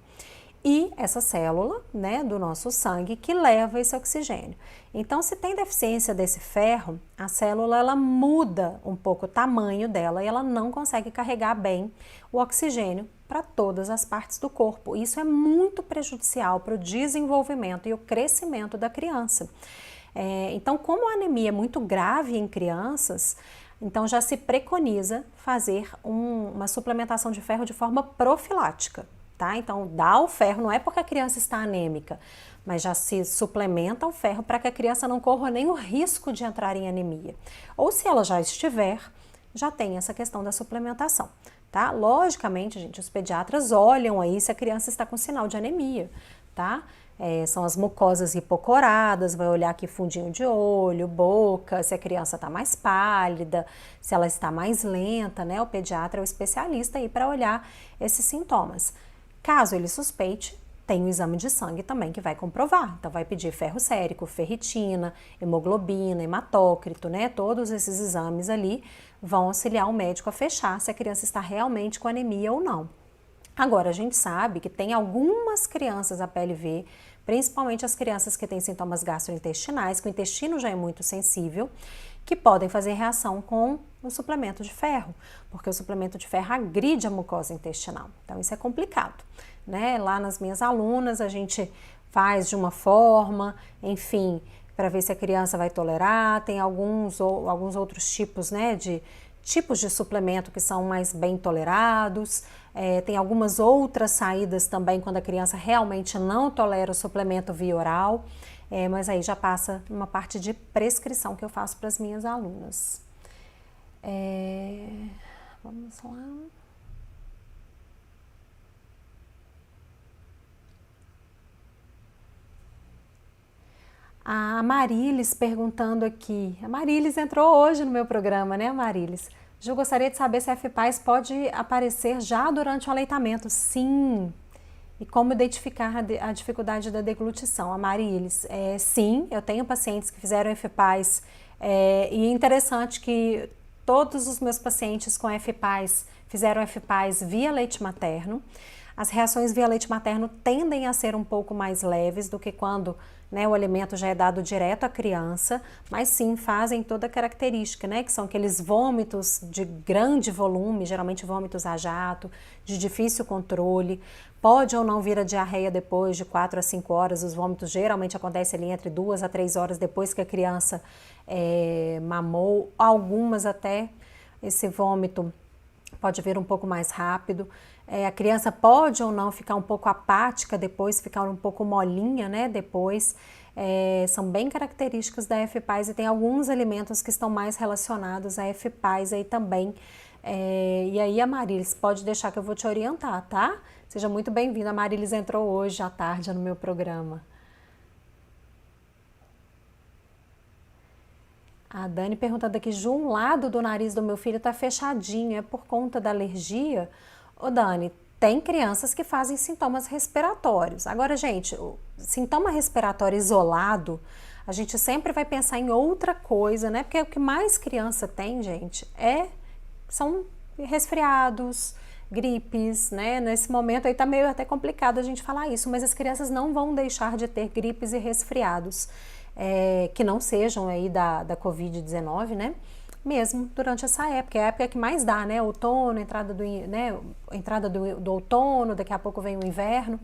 E essa célula, né, do nosso sangue que leva esse oxigênio. Então, se tem deficiência desse ferro, a célula ela muda um pouco o tamanho dela e ela não consegue carregar bem o oxigênio para todas as partes do corpo. Isso é muito prejudicial para o desenvolvimento e o crescimento da criança. Então, como a anemia é muito grave em crianças, então já se preconiza fazer uma suplementação de ferro de forma profilática, tá? Então dá o ferro, não é porque a criança está anêmica, mas já se suplementa o ferro para que a criança não corra nem o risco de entrar em anemia. Ou se ela já estiver, já tem essa questão da suplementação, tá? Logicamente, gente, os pediatras olham aí se a criança está com sinal de anemia, tá? São as mucosas hipocoradas, vai olhar aqui fundinho de olho, boca, se a criança está mais pálida, se ela está mais lenta, né? O pediatra é o especialista aí para olhar esses sintomas. Caso ele suspeite, tem o exame de sangue também que vai comprovar. Então vai pedir ferro sérico, ferritina, hemoglobina, hematócrito, né? Todos esses exames ali vão auxiliar o médico a fechar se a criança está realmente com anemia ou não. Agora, a gente sabe que tem algumas crianças a PLV, principalmente as crianças que têm sintomas gastrointestinais, que o intestino já é muito sensível, que podem fazer reação com o suplemento de ferro, porque o suplemento de ferro agride a mucosa intestinal. Então, isso é complicado, né? Lá nas minhas alunas, a gente faz de uma forma, enfim, para ver se a criança vai tolerar. Tem alguns outros tipos, né, de suplemento que são mais bem tolerados. Tem algumas outras saídas também quando a criança realmente não tolera o suplemento via oral, mas aí já passa uma parte de prescrição que eu faço para as minhas alunas. Vamos lá. A Marilis perguntando aqui. A Marilis entrou hoje no meu programa, né, Marilis? Ju, gostaria de saber se a FPAS pode aparecer já durante o aleitamento. Sim. E como identificar a dificuldade da deglutição? A Marilis, sim, eu tenho pacientes que fizeram FPAS e é interessante que todos os meus pacientes com FPAS fizeram FPAS via leite materno. As reações via leite materno tendem a ser um pouco mais leves do que quando, né, o alimento já é dado direto à criança, mas sim fazem toda a característica, né, que são aqueles vômitos de grande volume, geralmente vômitos a jato, de difícil controle. Pode ou não vir a diarreia depois de 4 a 5 horas, os vômitos geralmente acontecem ali entre 2 a 3 horas depois que a criança mamou, algumas até esse vômito pode vir um pouco mais rápido. A criança pode ou não ficar um pouco apática depois, ficar um pouco molinha, né, depois. São bem característicos da FPAS e tem alguns alimentos que estão mais relacionados à FPAS aí também. E aí a Marilis, pode deixar que eu vou te orientar, tá? Seja muito bem-vinda. A Marilis entrou hoje à tarde no meu programa. A Dani perguntando aqui, Ju, um lado do nariz do meu filho está fechadinho, é por conta da alergia? Ô Dani, tem crianças que fazem sintomas respiratórios. Agora, gente, o sintoma respiratório isolado, a gente sempre vai pensar em outra coisa, né? Porque o que mais criança tem, gente, são resfriados, gripes, né? Nesse momento aí tá meio até complicado a gente falar isso, mas as crianças não vão deixar de ter gripes e resfriados, que não sejam aí da Covid-19, né? Mesmo durante essa época, é a época que mais dá, né? Outono, entrada do outono, daqui a pouco vem o inverno.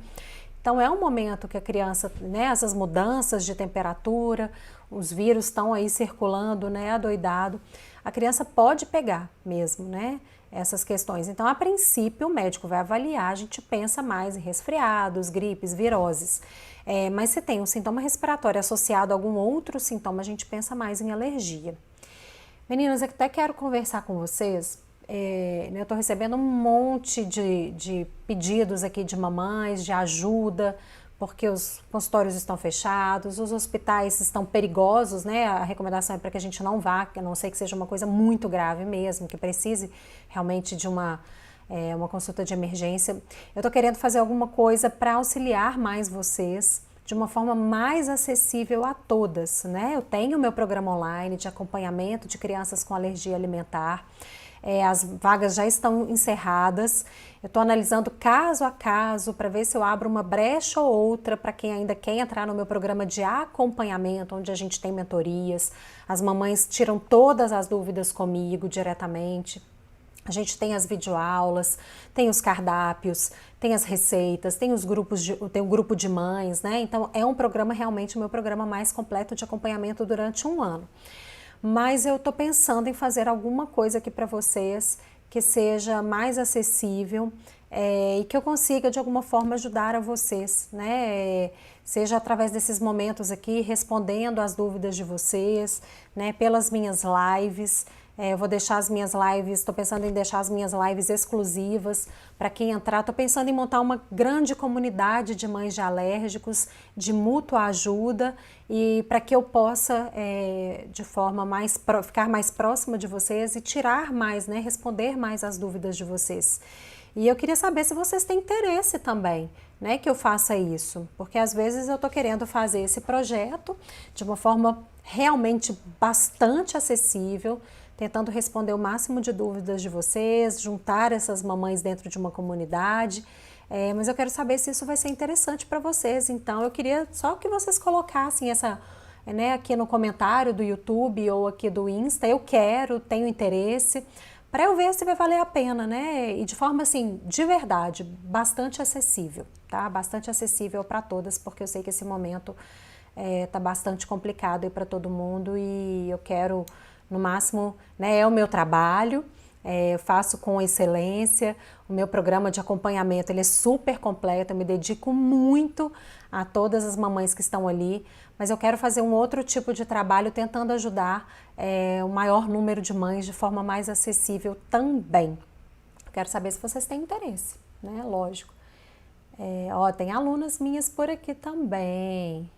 Então é um momento que a criança, né, essas mudanças de temperatura, os vírus estão aí circulando, né, adoidado. A criança pode pegar mesmo, né, essas questões. Então, a princípio, o médico vai avaliar, a gente pensa mais em resfriados, gripes, viroses. Mas se tem um sintoma respiratório associado a algum outro sintoma, a gente pensa mais em alergia. Meninas, eu até quero conversar com vocês. Eu estou recebendo um monte de pedidos aqui de mamães, de ajuda, porque os consultórios estão fechados, os hospitais estão perigosos, né? A recomendação é para que a gente não vá, a não ser que seja uma coisa muito grave mesmo, que precise realmente de uma consulta de emergência. Eu estou querendo fazer alguma coisa para auxiliar mais vocês, de uma forma mais acessível a todas, né? Eu tenho o meu programa online de acompanhamento de crianças com alergia alimentar. As vagas já estão encerradas. Eu estou analisando caso a caso para ver se eu abro uma brecha ou outra para quem ainda quer entrar no meu programa de acompanhamento, onde a gente tem mentorias. As mamães tiram todas as dúvidas comigo diretamente. A gente tem as videoaulas, tem os cardápios, tem as receitas, tem tem o grupo de mães, né? Então é um programa realmente o meu programa mais completo de acompanhamento durante um ano. Mas eu tô pensando em fazer alguma coisa aqui para vocês que seja mais acessível e que eu consiga de alguma forma ajudar a vocês, né? Seja através desses momentos aqui, respondendo às dúvidas de vocês, né? Pelas minhas lives. Eu vou deixar as minhas lives, estou pensando em deixar as minhas lives exclusivas para quem entrar. Estou pensando em montar uma grande comunidade de mães de alérgicos, de mútua ajuda, e para que eu possa, de forma ficar mais próxima de vocês e tirar mais, né, responder mais às dúvidas de vocês. E eu queria saber se vocês têm interesse também, né, que eu faça isso, porque às vezes eu estou querendo fazer esse projeto de uma forma realmente bastante acessível, tentando responder o máximo de dúvidas de vocês, juntar essas mamães dentro de uma comunidade, mas eu quero saber se isso vai ser interessante para vocês. Então eu queria só que vocês colocassem né, aqui no comentário do YouTube ou aqui do Insta, tenho interesse, para eu ver se vai valer a pena, né? E de forma assim, de verdade, bastante acessível, tá? Bastante acessível para todas, porque eu sei que esse momento tá bastante complicado aí para todo mundo e eu quero, no máximo, né, é o meu trabalho, eu faço com excelência, o meu programa de acompanhamento ele é super completo, eu me dedico muito a todas as mamães que estão ali, mas eu quero fazer um outro tipo de trabalho tentando ajudar o maior número de mães de forma mais acessível também. Quero saber se vocês têm interesse, né? Lógico. Tem alunas minhas por aqui também.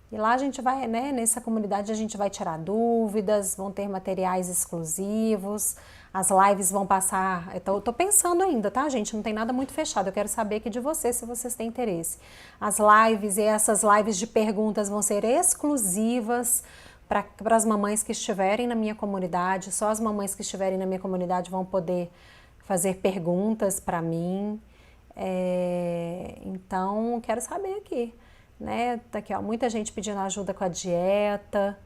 E lá a gente vai, né, nessa comunidade a gente vai tirar dúvidas, vão ter materiais exclusivos, as lives vão passar, eu tô pensando ainda, tá, gente? Não tem nada muito fechado, eu quero saber aqui de vocês, se vocês têm interesse. As lives e essas lives de perguntas vão ser exclusivas para as mamães que estiverem na minha comunidade, só as mamães que estiverem na minha comunidade vão poder fazer perguntas para mim, então quero saber aqui. Né? Tá aqui, ó, muita gente pedindo ajuda com a dieta,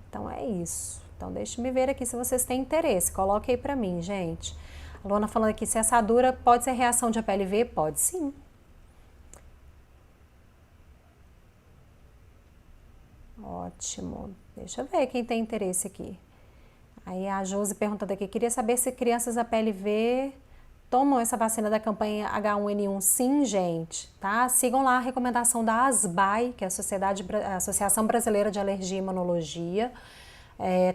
então é isso. Então deixa me ver aqui se vocês têm interesse, coloque aí pra mim, gente. A Luana falando aqui, se assadura pode ser reação de APLV? Pode sim. Ótimo, deixa eu ver quem tem interesse aqui. Aí a Josi perguntando aqui, queria saber se crianças APLV tomam essa vacina da campanha H1N1, sim, gente, tá? Sigam lá a recomendação da ASBAI, que é a Associação Brasileira de Alergia e Imunologia.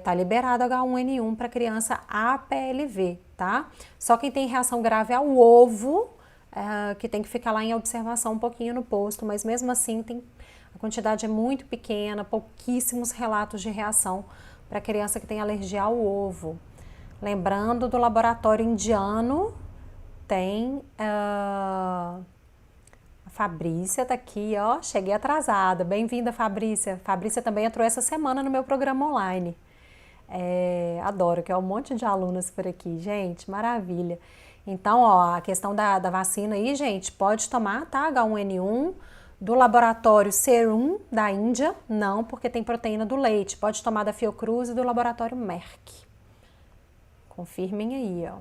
Tá liberado H1N1 para criança APLV, tá? Só quem tem reação grave ao ovo, que tem que ficar lá em observação um pouquinho no posto, mas mesmo assim a quantidade é muito pequena, pouquíssimos relatos de reação para criança que tem alergia ao ovo. Lembrando do laboratório indiano, tem a Fabrícia tá aqui, ó, cheguei atrasada. Bem-vinda, Fabrícia. Fabrícia também entrou essa semana no meu programa online. Adoro, que é um monte de alunas por aqui, gente, maravilha. Então, ó, a questão da vacina aí, gente, pode tomar, tá? H1N1, do laboratório Serum da Índia, não, porque tem proteína do leite. Pode tomar da Fiocruz e do laboratório Merck. Confirmem aí, ó.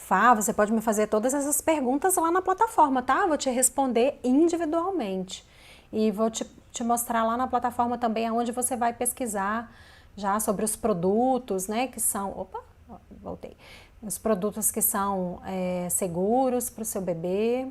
Fá, você pode me fazer todas essas perguntas lá na plataforma, tá? Vou te responder individualmente. E vou te mostrar lá na plataforma também aonde você vai pesquisar já sobre os produtos, né? Que são... Opa, voltei. Os produtos que são seguros para o seu bebê.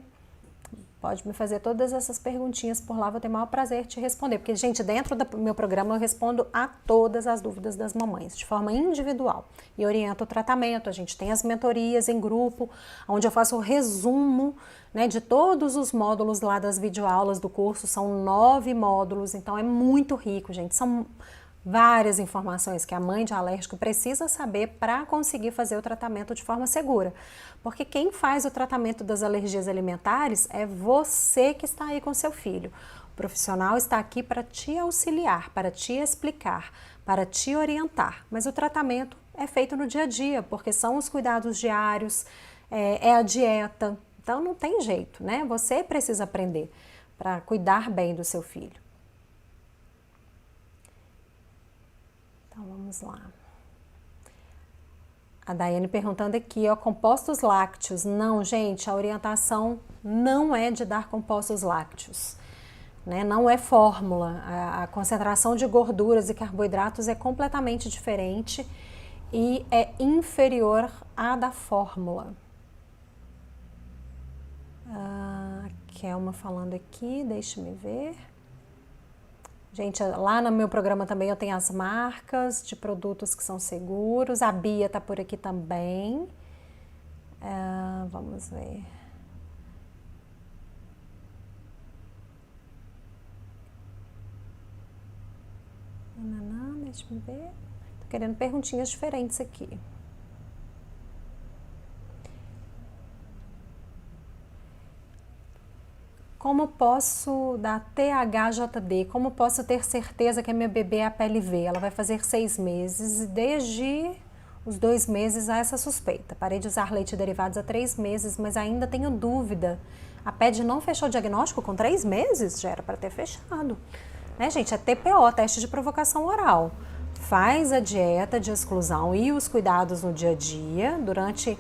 Pode me fazer todas essas perguntinhas por lá, vou ter o maior prazer te responder. Porque, gente, dentro do meu programa eu respondo a todas as dúvidas das mamães, de forma individual. E oriento o tratamento, a gente tem as mentorias em grupo, onde eu faço o resumo, né, de todos os módulos lá das videoaulas do curso. São 9 módulos, então é muito rico, gente. São várias informações que a mãe de alérgico precisa saber para conseguir fazer o tratamento de forma segura. Porque quem faz o tratamento das alergias alimentares é você que está aí com seu filho. O profissional está aqui para te auxiliar, para te explicar, para te orientar. Mas o tratamento é feito no dia a dia, porque são os cuidados diários, é a dieta. Então não tem jeito, né? Você precisa aprender para cuidar bem do seu filho. Então, vamos lá. A Daiane perguntando aqui, ó, compostos lácteos. Não, gente, a orientação não é de dar compostos lácteos, né? Não é fórmula. A concentração de gorduras e carboidratos é completamente diferente e é inferior à da fórmula. A Kelma falando aqui, deixa-me ver. Gente, lá no meu programa também eu tenho as marcas de produtos que são seguros. A Bia tá por aqui também. Vamos ver. Deixa eu ver. Tô querendo perguntinhas diferentes aqui. Como posso, da THJD, como posso ter certeza que a minha bebê é a pele V? Ela vai fazer 6 meses e desde os 2 meses há essa suspeita. Parei de usar leite derivados há 3 meses, mas ainda tenho dúvida. A PED não fechou o diagnóstico com 3 meses? Já era para ter fechado. Né, gente? É TPO, teste de provocação oral. Faz a dieta de exclusão e os cuidados no dia a dia durante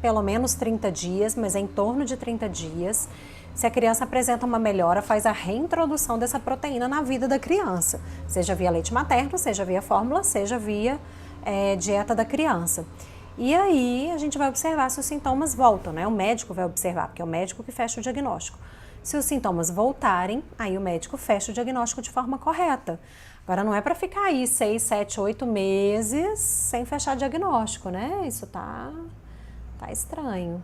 pelo menos 30 dias, mas é em torno de 30 dias. Se a criança apresenta uma melhora, faz a reintrodução dessa proteína na vida da criança, seja via leite materno, seja via fórmula, seja via dieta da criança. E aí a gente vai observar se os sintomas voltam, né? O médico vai observar, porque é o médico que fecha o diagnóstico. Se os sintomas voltarem, aí o médico fecha o diagnóstico de forma correta. Agora não é para ficar aí 6, 7, 8 meses sem fechar diagnóstico, né? Isso tá estranho.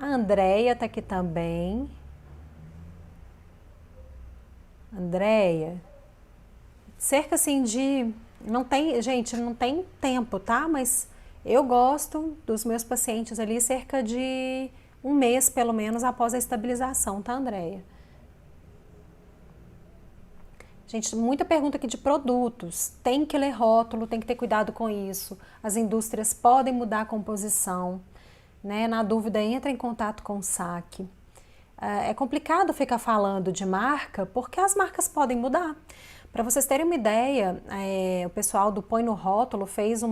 A Andréia tá aqui também. Andréia, cerca assim de... Não tem, gente, não tem tempo, tá? Mas eu gosto dos meus pacientes ali cerca de 1 mês, pelo menos, após a estabilização, tá, Andréia? Gente, muita pergunta aqui de produtos. Tem que ler rótulo, tem que ter cuidado com isso. As indústrias podem mudar a composição, né? Na dúvida, entra em contato com o SAC. É complicado ficar falando de marca, porque as marcas podem mudar. Para vocês terem uma ideia, o pessoal do Põe no Rótulo fez um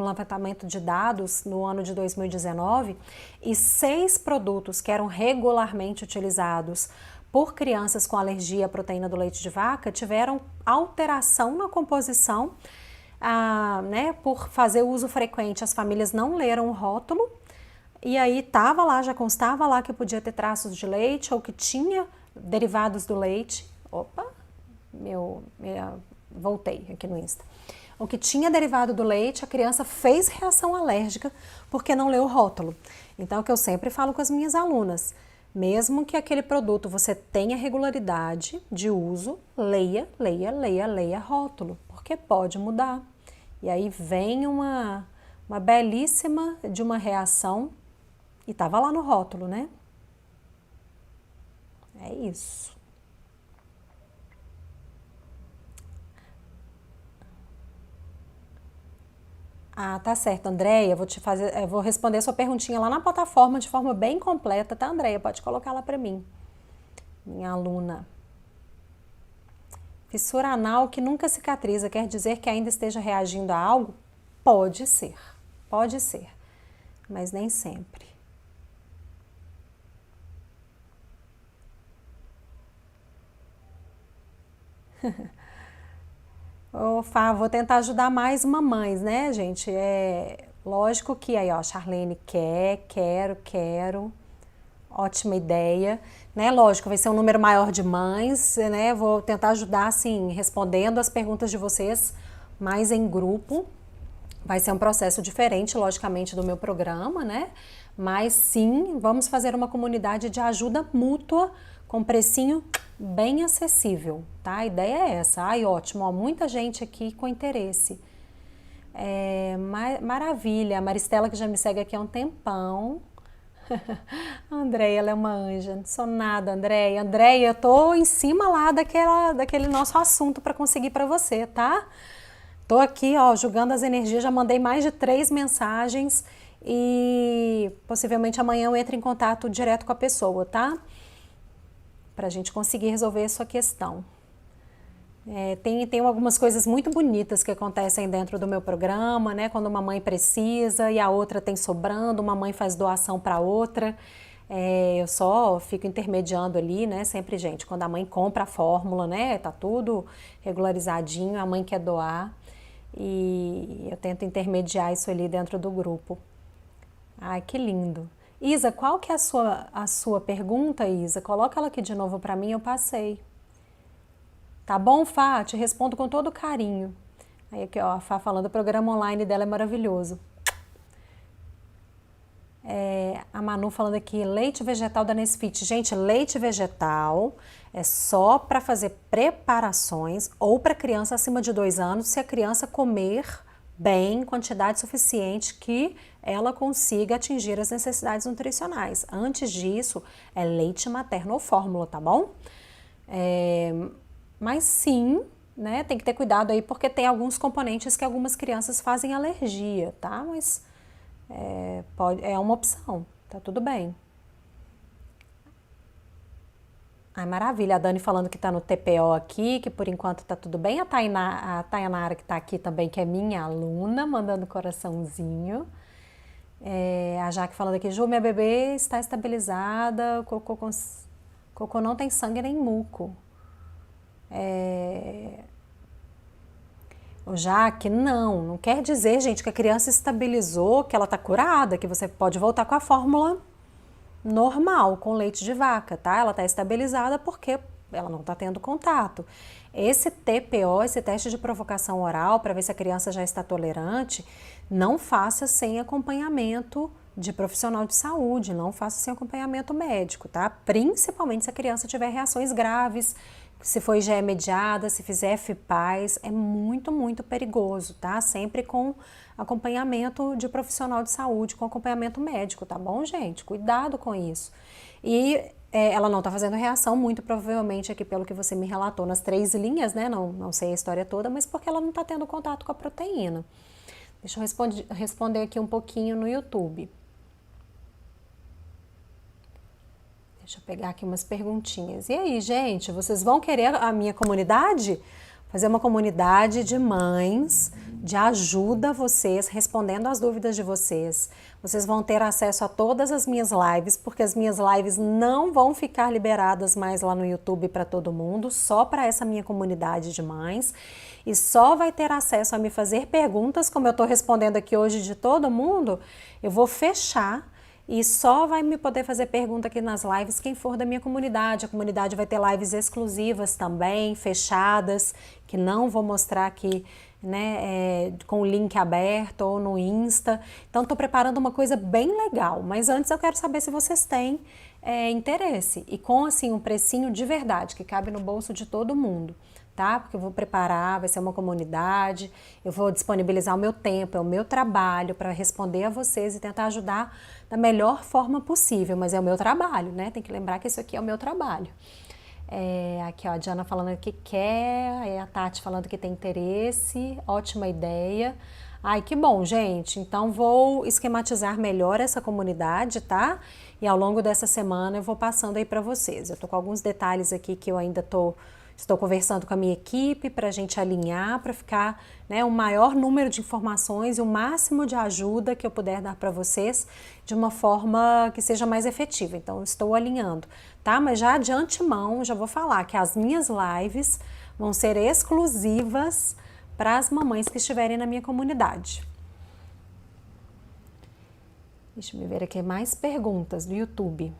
levantamento de dados no ano de 2019 e 6 produtos que eram regularmente utilizados por crianças com alergia à proteína do leite de vaca tiveram alteração na composição, né, por fazer uso frequente. As famílias não leram o rótulo e aí tava lá, já constava lá que podia ter traços de leite ou que tinha derivados do leite. Opa, voltei aqui no Insta. O que tinha derivado do leite, a criança fez reação alérgica porque não leu o rótulo. Então, é o que eu sempre falo com as minhas alunas, mesmo que aquele produto você tenha regularidade de uso, leia rótulo, porque porque pode mudar. E aí vem uma belíssima de uma reação, e estava lá no rótulo, né? É isso. Ah, tá certo, Andréia, vou responder a sua perguntinha lá na plataforma de forma bem completa, tá, Andréia? Pode colocar lá para mim, minha aluna. Fissura anal que nunca cicatriza, quer dizer que ainda esteja reagindo a algo? Pode ser, mas nem sempre. Ô, Fá, vou tentar ajudar mais mamães, né, gente? Lógico que aí, ó, Charlene quero. Ótima ideia, né? Lógico, vai ser um número maior de mães, né? Vou tentar ajudar, assim, respondendo as perguntas de vocês mais em grupo. Vai ser um processo diferente, logicamente, do meu programa, né? Mas sim, vamos fazer uma comunidade de ajuda mútua com precinho bem acessível, tá? A ideia é essa. Ai, ótimo, ó, muita gente aqui com interesse. Maravilha, a Maristela que já me segue aqui há um tempão. Andréia, ela é uma anja. Não sou nada, Andréia. Andréia, eu tô em cima lá daquele nosso assunto para conseguir para você, tá? Tô aqui, ó, julgando as energias, já mandei mais de 3 mensagens e possivelmente amanhã eu entro em contato direto com a pessoa, tá? Pra gente conseguir resolver a sua questão. Tem algumas coisas muito bonitas que acontecem dentro do meu programa, né? Quando uma mãe precisa e a outra tem sobrando, uma mãe faz doação para outra. Eu só fico intermediando ali, né? Sempre, gente, quando a mãe compra a fórmula, né? Tá tudo regularizadinho, a mãe quer doar e eu tento intermediar isso ali dentro do grupo. Ai, que lindo. Isa, qual que é a sua pergunta, Isa? Coloca ela aqui de novo para mim, eu passei. Tá bom, Fá? Te respondo com todo carinho. Aí aqui, ó, a Fá falando, o programa online dela é maravilhoso. A Manu falando aqui, leite vegetal da Nesfit. Gente, leite vegetal é só para fazer preparações ou para criança acima de 2 anos, se a criança comer bem, quantidade suficiente que ela consiga atingir as necessidades nutricionais. Antes disso, é leite materno ou fórmula, tá bom? Mas sim, né, tem que ter cuidado aí porque tem alguns componentes que algumas crianças fazem alergia, tá? Mas é uma opção, tá tudo bem. Ai, maravilha, a Dani falando que tá no TPO aqui, que por enquanto tá tudo bem. A Tainara que tá aqui também, que é minha aluna, mandando coraçãozinho. A Jaque falando aqui, Ju, minha bebê está estabilizada, cocô não tem sangue nem muco. O Jaque, não quer dizer, gente, que a criança estabilizou, que ela tá curada, que você pode voltar com a fórmula normal, com leite de vaca, tá? Ela tá estabilizada porque ela não tá tendo contato. Esse TPO, esse teste de provocação oral, para ver se a criança já está tolerante, não faça sem acompanhamento de profissional de saúde, não faça sem acompanhamento médico, tá? Principalmente se a criança tiver reações graves, se for IgE mediada, se fizer FPAS, é muito, muito perigoso, tá? Sempre com acompanhamento de profissional de saúde, com acompanhamento médico, tá bom, gente? Cuidado com isso. E ela não tá fazendo reação, muito provavelmente aqui pelo que você me relatou nas 3 linhas, né? Não sei a história toda, mas porque ela não tá tendo contato com a proteína. Deixa eu responder aqui um pouquinho no YouTube. Deixa eu pegar aqui umas perguntinhas. E aí, gente, vocês vão querer a minha comunidade? Fazer uma comunidade de mães, de ajuda a vocês, respondendo as dúvidas de vocês. Vocês vão ter acesso a todas as minhas lives, porque as minhas lives não vão ficar liberadas mais lá no YouTube para todo mundo, só para essa minha comunidade de mães. E só vai ter acesso a me fazer perguntas, como eu estou respondendo aqui hoje de todo mundo, eu vou fechar. E só vai me poder fazer pergunta aqui nas lives quem for da minha comunidade. A comunidade vai ter lives exclusivas também, fechadas, que não vou mostrar aqui, né, com o link aberto ou no Insta. Então, estou preparando uma coisa bem legal. Mas antes eu quero saber se vocês têm interesse. E com, assim, um precinho de verdade, que cabe no bolso de todo mundo. tá? Porque eu vou preparar, vai ser uma comunidade, eu vou disponibilizar o meu tempo, é o meu trabalho para responder a vocês e tentar ajudar da melhor forma possível, mas é o meu trabalho, né? Tem que lembrar que isso aqui é o meu trabalho. Aqui, ó, a Diana falando que quer, a Tati falando que tem interesse, ótima ideia. Ai, que bom, gente. Então, vou esquematizar melhor essa comunidade, tá? E ao longo dessa semana eu vou passando aí para vocês. Eu tô com alguns detalhes aqui que eu ainda estou conversando com a minha equipe para a gente alinhar, para ficar, né, o maior número de informações e o máximo de ajuda que eu puder dar para vocês de uma forma que seja mais efetiva. Então, eu estou alinhando, tá? Mas já de antemão, já vou falar que as minhas lives vão ser exclusivas para as mamães que estiverem na minha comunidade. Deixa eu ver aqui mais perguntas do YouTube.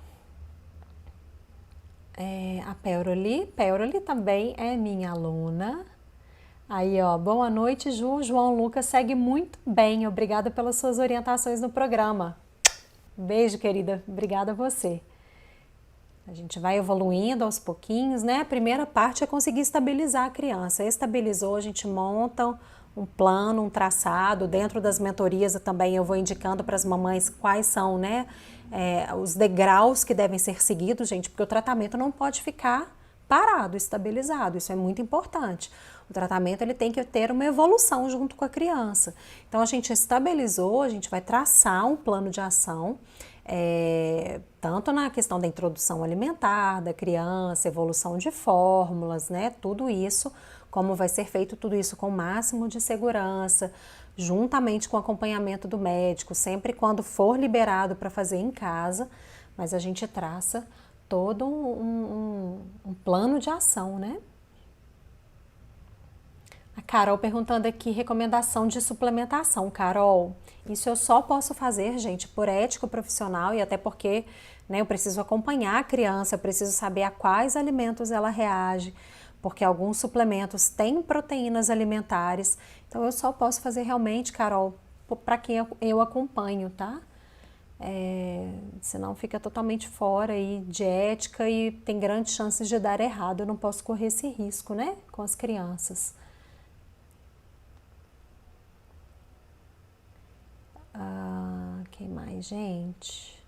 A Peuroli também é minha aluna. Aí, ó, boa noite, Ju. João Lucas segue muito bem. Obrigada pelas suas orientações no programa. Beijo, querida. Obrigada a você. A gente vai evoluindo aos pouquinhos, né? A primeira parte é conseguir estabilizar a criança. Estabilizou, a gente monta um plano, um traçado. Dentro das mentorias eu também eu vou indicando para as mamães quais são, né, os degraus que devem ser seguidos, gente, porque o tratamento não pode ficar parado, estabilizado. Isso é muito importante. O tratamento ele tem que ter uma evolução junto com a criança. Então a gente estabilizou, a gente vai traçar um plano de ação. Tanto na questão da introdução alimentar da criança, evolução de fórmulas, né? Tudo isso, como vai ser feito tudo isso com o máximo de segurança, juntamente com o acompanhamento do médico, sempre quando for liberado para fazer em casa, mas a gente traça todo um plano de ação, né? A Carol perguntando aqui, recomendação de suplementação. Carol, isso eu só posso fazer, gente, por ética profissional e até porque, né, eu preciso acompanhar a criança, eu preciso saber a quais alimentos ela reage, porque alguns suplementos têm proteínas alimentares. Então eu só posso fazer realmente, Carol, para quem eu acompanho, tá? Senão fica totalmente fora aí de ética e tem grandes chances de dar errado. Eu não posso correr esse risco, né, com as crianças. Quem mais, gente?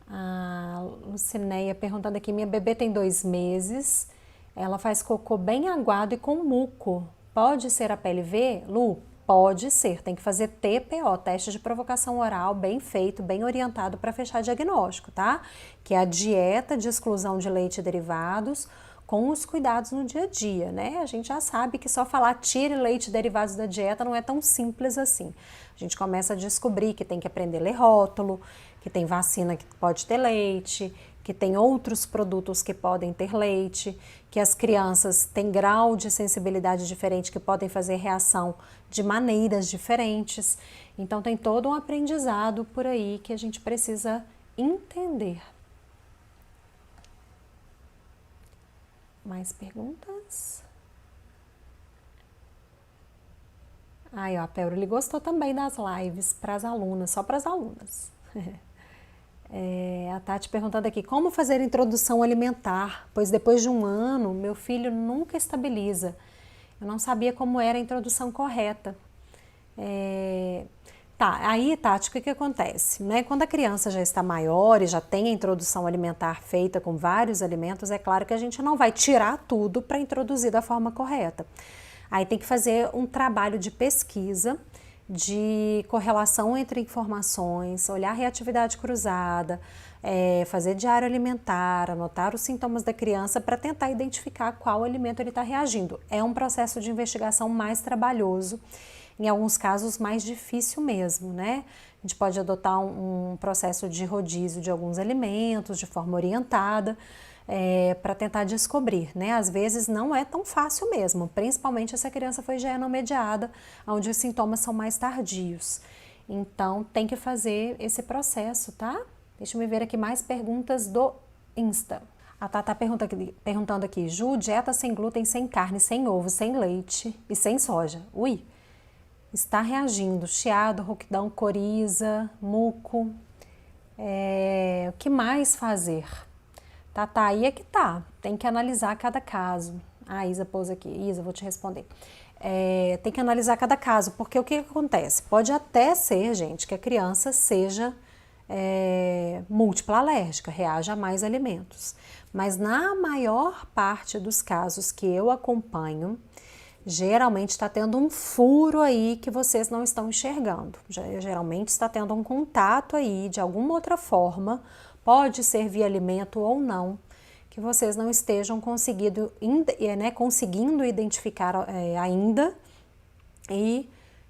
A Lucineia perguntando aqui, minha bebê tem 2 meses, ela faz cocô bem aguado e com muco. Pode ser a PLV? Lu, pode ser. Tem que fazer TPO, teste de provocação oral, bem feito, bem orientado para fechar diagnóstico, tá? Que é a dieta de exclusão de leite e derivados, com os cuidados no dia a dia, né? A gente já sabe que só falar tire leite e derivados da dieta não é tão simples assim. A gente começa a descobrir que tem que aprender a ler rótulo, que tem vacina que pode ter leite, que tem outros produtos que podem ter leite, que as crianças têm grau de sensibilidade diferente, que podem fazer reação de maneiras diferentes. Então tem todo um aprendizado por aí que a gente precisa entender. Mais perguntas? Ai, ó, a Peuro, ele gostou também das lives para as alunas, só para as alunas. A Tati perguntando aqui, como fazer introdução alimentar? Pois depois de 1 ano, meu filho nunca estabiliza. Eu não sabia como era a introdução correta. Tá, aí, Tati, o que acontece? Né? Quando a criança já está maior e já tem a introdução alimentar feita com vários alimentos, é claro que a gente não vai tirar tudo para introduzir da forma correta. Aí tem que fazer um trabalho de pesquisa, de correlação entre informações, olhar a reatividade cruzada, fazer diário alimentar, anotar os sintomas da criança para tentar identificar qual alimento ele está reagindo. É um processo de investigação mais trabalhoso, em alguns casos mais difícil mesmo, né? A gente pode adotar um processo de rodízio de alguns alimentos de forma orientada, para tentar descobrir, né? Às vezes não é tão fácil mesmo, principalmente se a criança foi genomediada, onde os sintomas são mais tardios. Então tem que fazer esse processo, tá? Deixa eu ver aqui mais perguntas do Insta. A Tata perguntando aqui, Ju, dieta sem glúten, sem carne, sem ovo, sem leite e sem soja. Ui! Está reagindo, chiado, rouquidão, coriza, muco. O que mais fazer? Tá, aí é que tá. Tem que analisar cada caso. Isa pôs aqui. Isa, vou te responder. Tem que analisar cada caso, porque o que acontece? Pode até ser, gente, que a criança seja múltipla alérgica, reaja a mais alimentos. Mas na maior parte dos casos que eu acompanho, geralmente está tendo um furo aí que vocês não estão enxergando. Geralmente está tendo um contato aí de alguma outra forma, pode ser via alimento ou não, que vocês não estejam conseguindo identificar ainda, e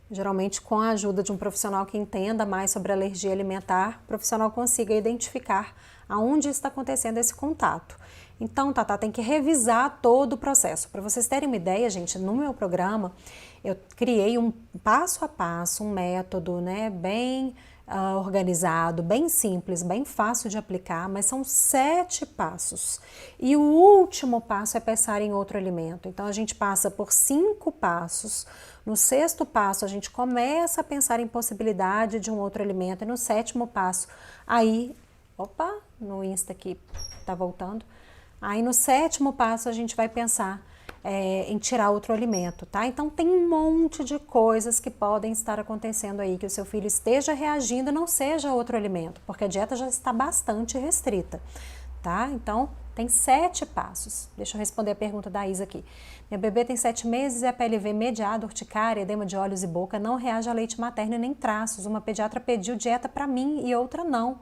geralmente com a ajuda de um profissional que entenda mais sobre alergia alimentar, o profissional consiga identificar aonde está acontecendo esse contato. Então, Tatá tem que revisar todo o processo. Para vocês terem uma ideia, gente, no meu programa eu criei um passo a passo, um método, né, bem organizado, bem simples, bem fácil de aplicar, mas são 7 passos. E o último passo é pensar em outro alimento. Então a gente passa por 5 passos. No 6º passo a gente começa a pensar em possibilidade de um outro alimento. E no 7º passo, aí, no Insta aqui tá voltando. Aí no 7º passo a gente vai pensar em tirar outro alimento, tá? Então tem um monte de coisas que podem estar acontecendo aí, que o seu filho esteja reagindo e não seja outro alimento, porque a dieta já está bastante restrita, tá? Então tem 7 passos. Deixa eu responder a pergunta da Isa aqui. Minha bebê tem 7 meses e a PLV mediada, urticária, edema de olhos e boca, não reage a leite materno e nem traços. Uma pediatra pediu dieta para mim e outra não.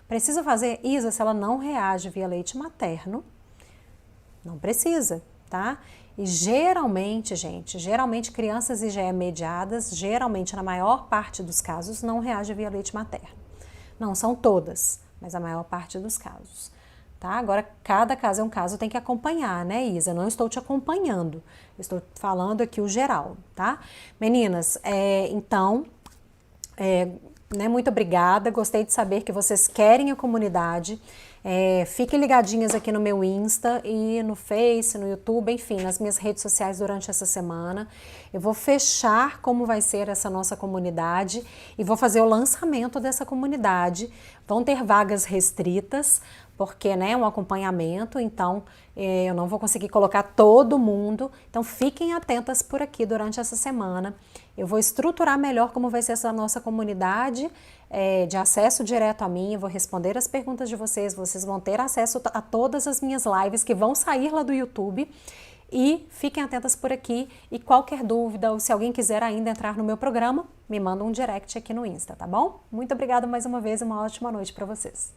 Precisa fazer, Isa, se ela não reage via leite materno? Não precisa, tá? E geralmente, gente, crianças IgE mediadas, geralmente na maior parte dos casos, não reagem via leite materno. Não são todas, mas a maior parte dos casos, tá? Agora, cada caso é um caso, tem que acompanhar, né, Isa? Eu não estou te acompanhando, estou falando aqui o geral, tá? Meninas, muito obrigada, gostei de saber que vocês querem a comunidade. Fiquem ligadinhas aqui no meu Insta e no Face, no YouTube, enfim, nas minhas redes sociais durante essa semana. Eu vou fechar como vai ser essa nossa comunidade e vou fazer o lançamento dessa comunidade. Vão ter vagas restritas, porque, né, é um acompanhamento, então eu não vou conseguir colocar todo mundo. Então fiquem atentas por aqui durante essa semana. Eu vou estruturar melhor como vai ser essa nossa comunidade de acesso direto a mim, eu vou responder as perguntas de vocês vão ter acesso a todas as minhas lives que vão sair lá do YouTube. E fiquem atentas por aqui, e qualquer dúvida ou se alguém quiser ainda entrar no meu programa, me manda um direct aqui no Insta, tá bom? Muito obrigada mais uma vez e uma ótima noite para vocês.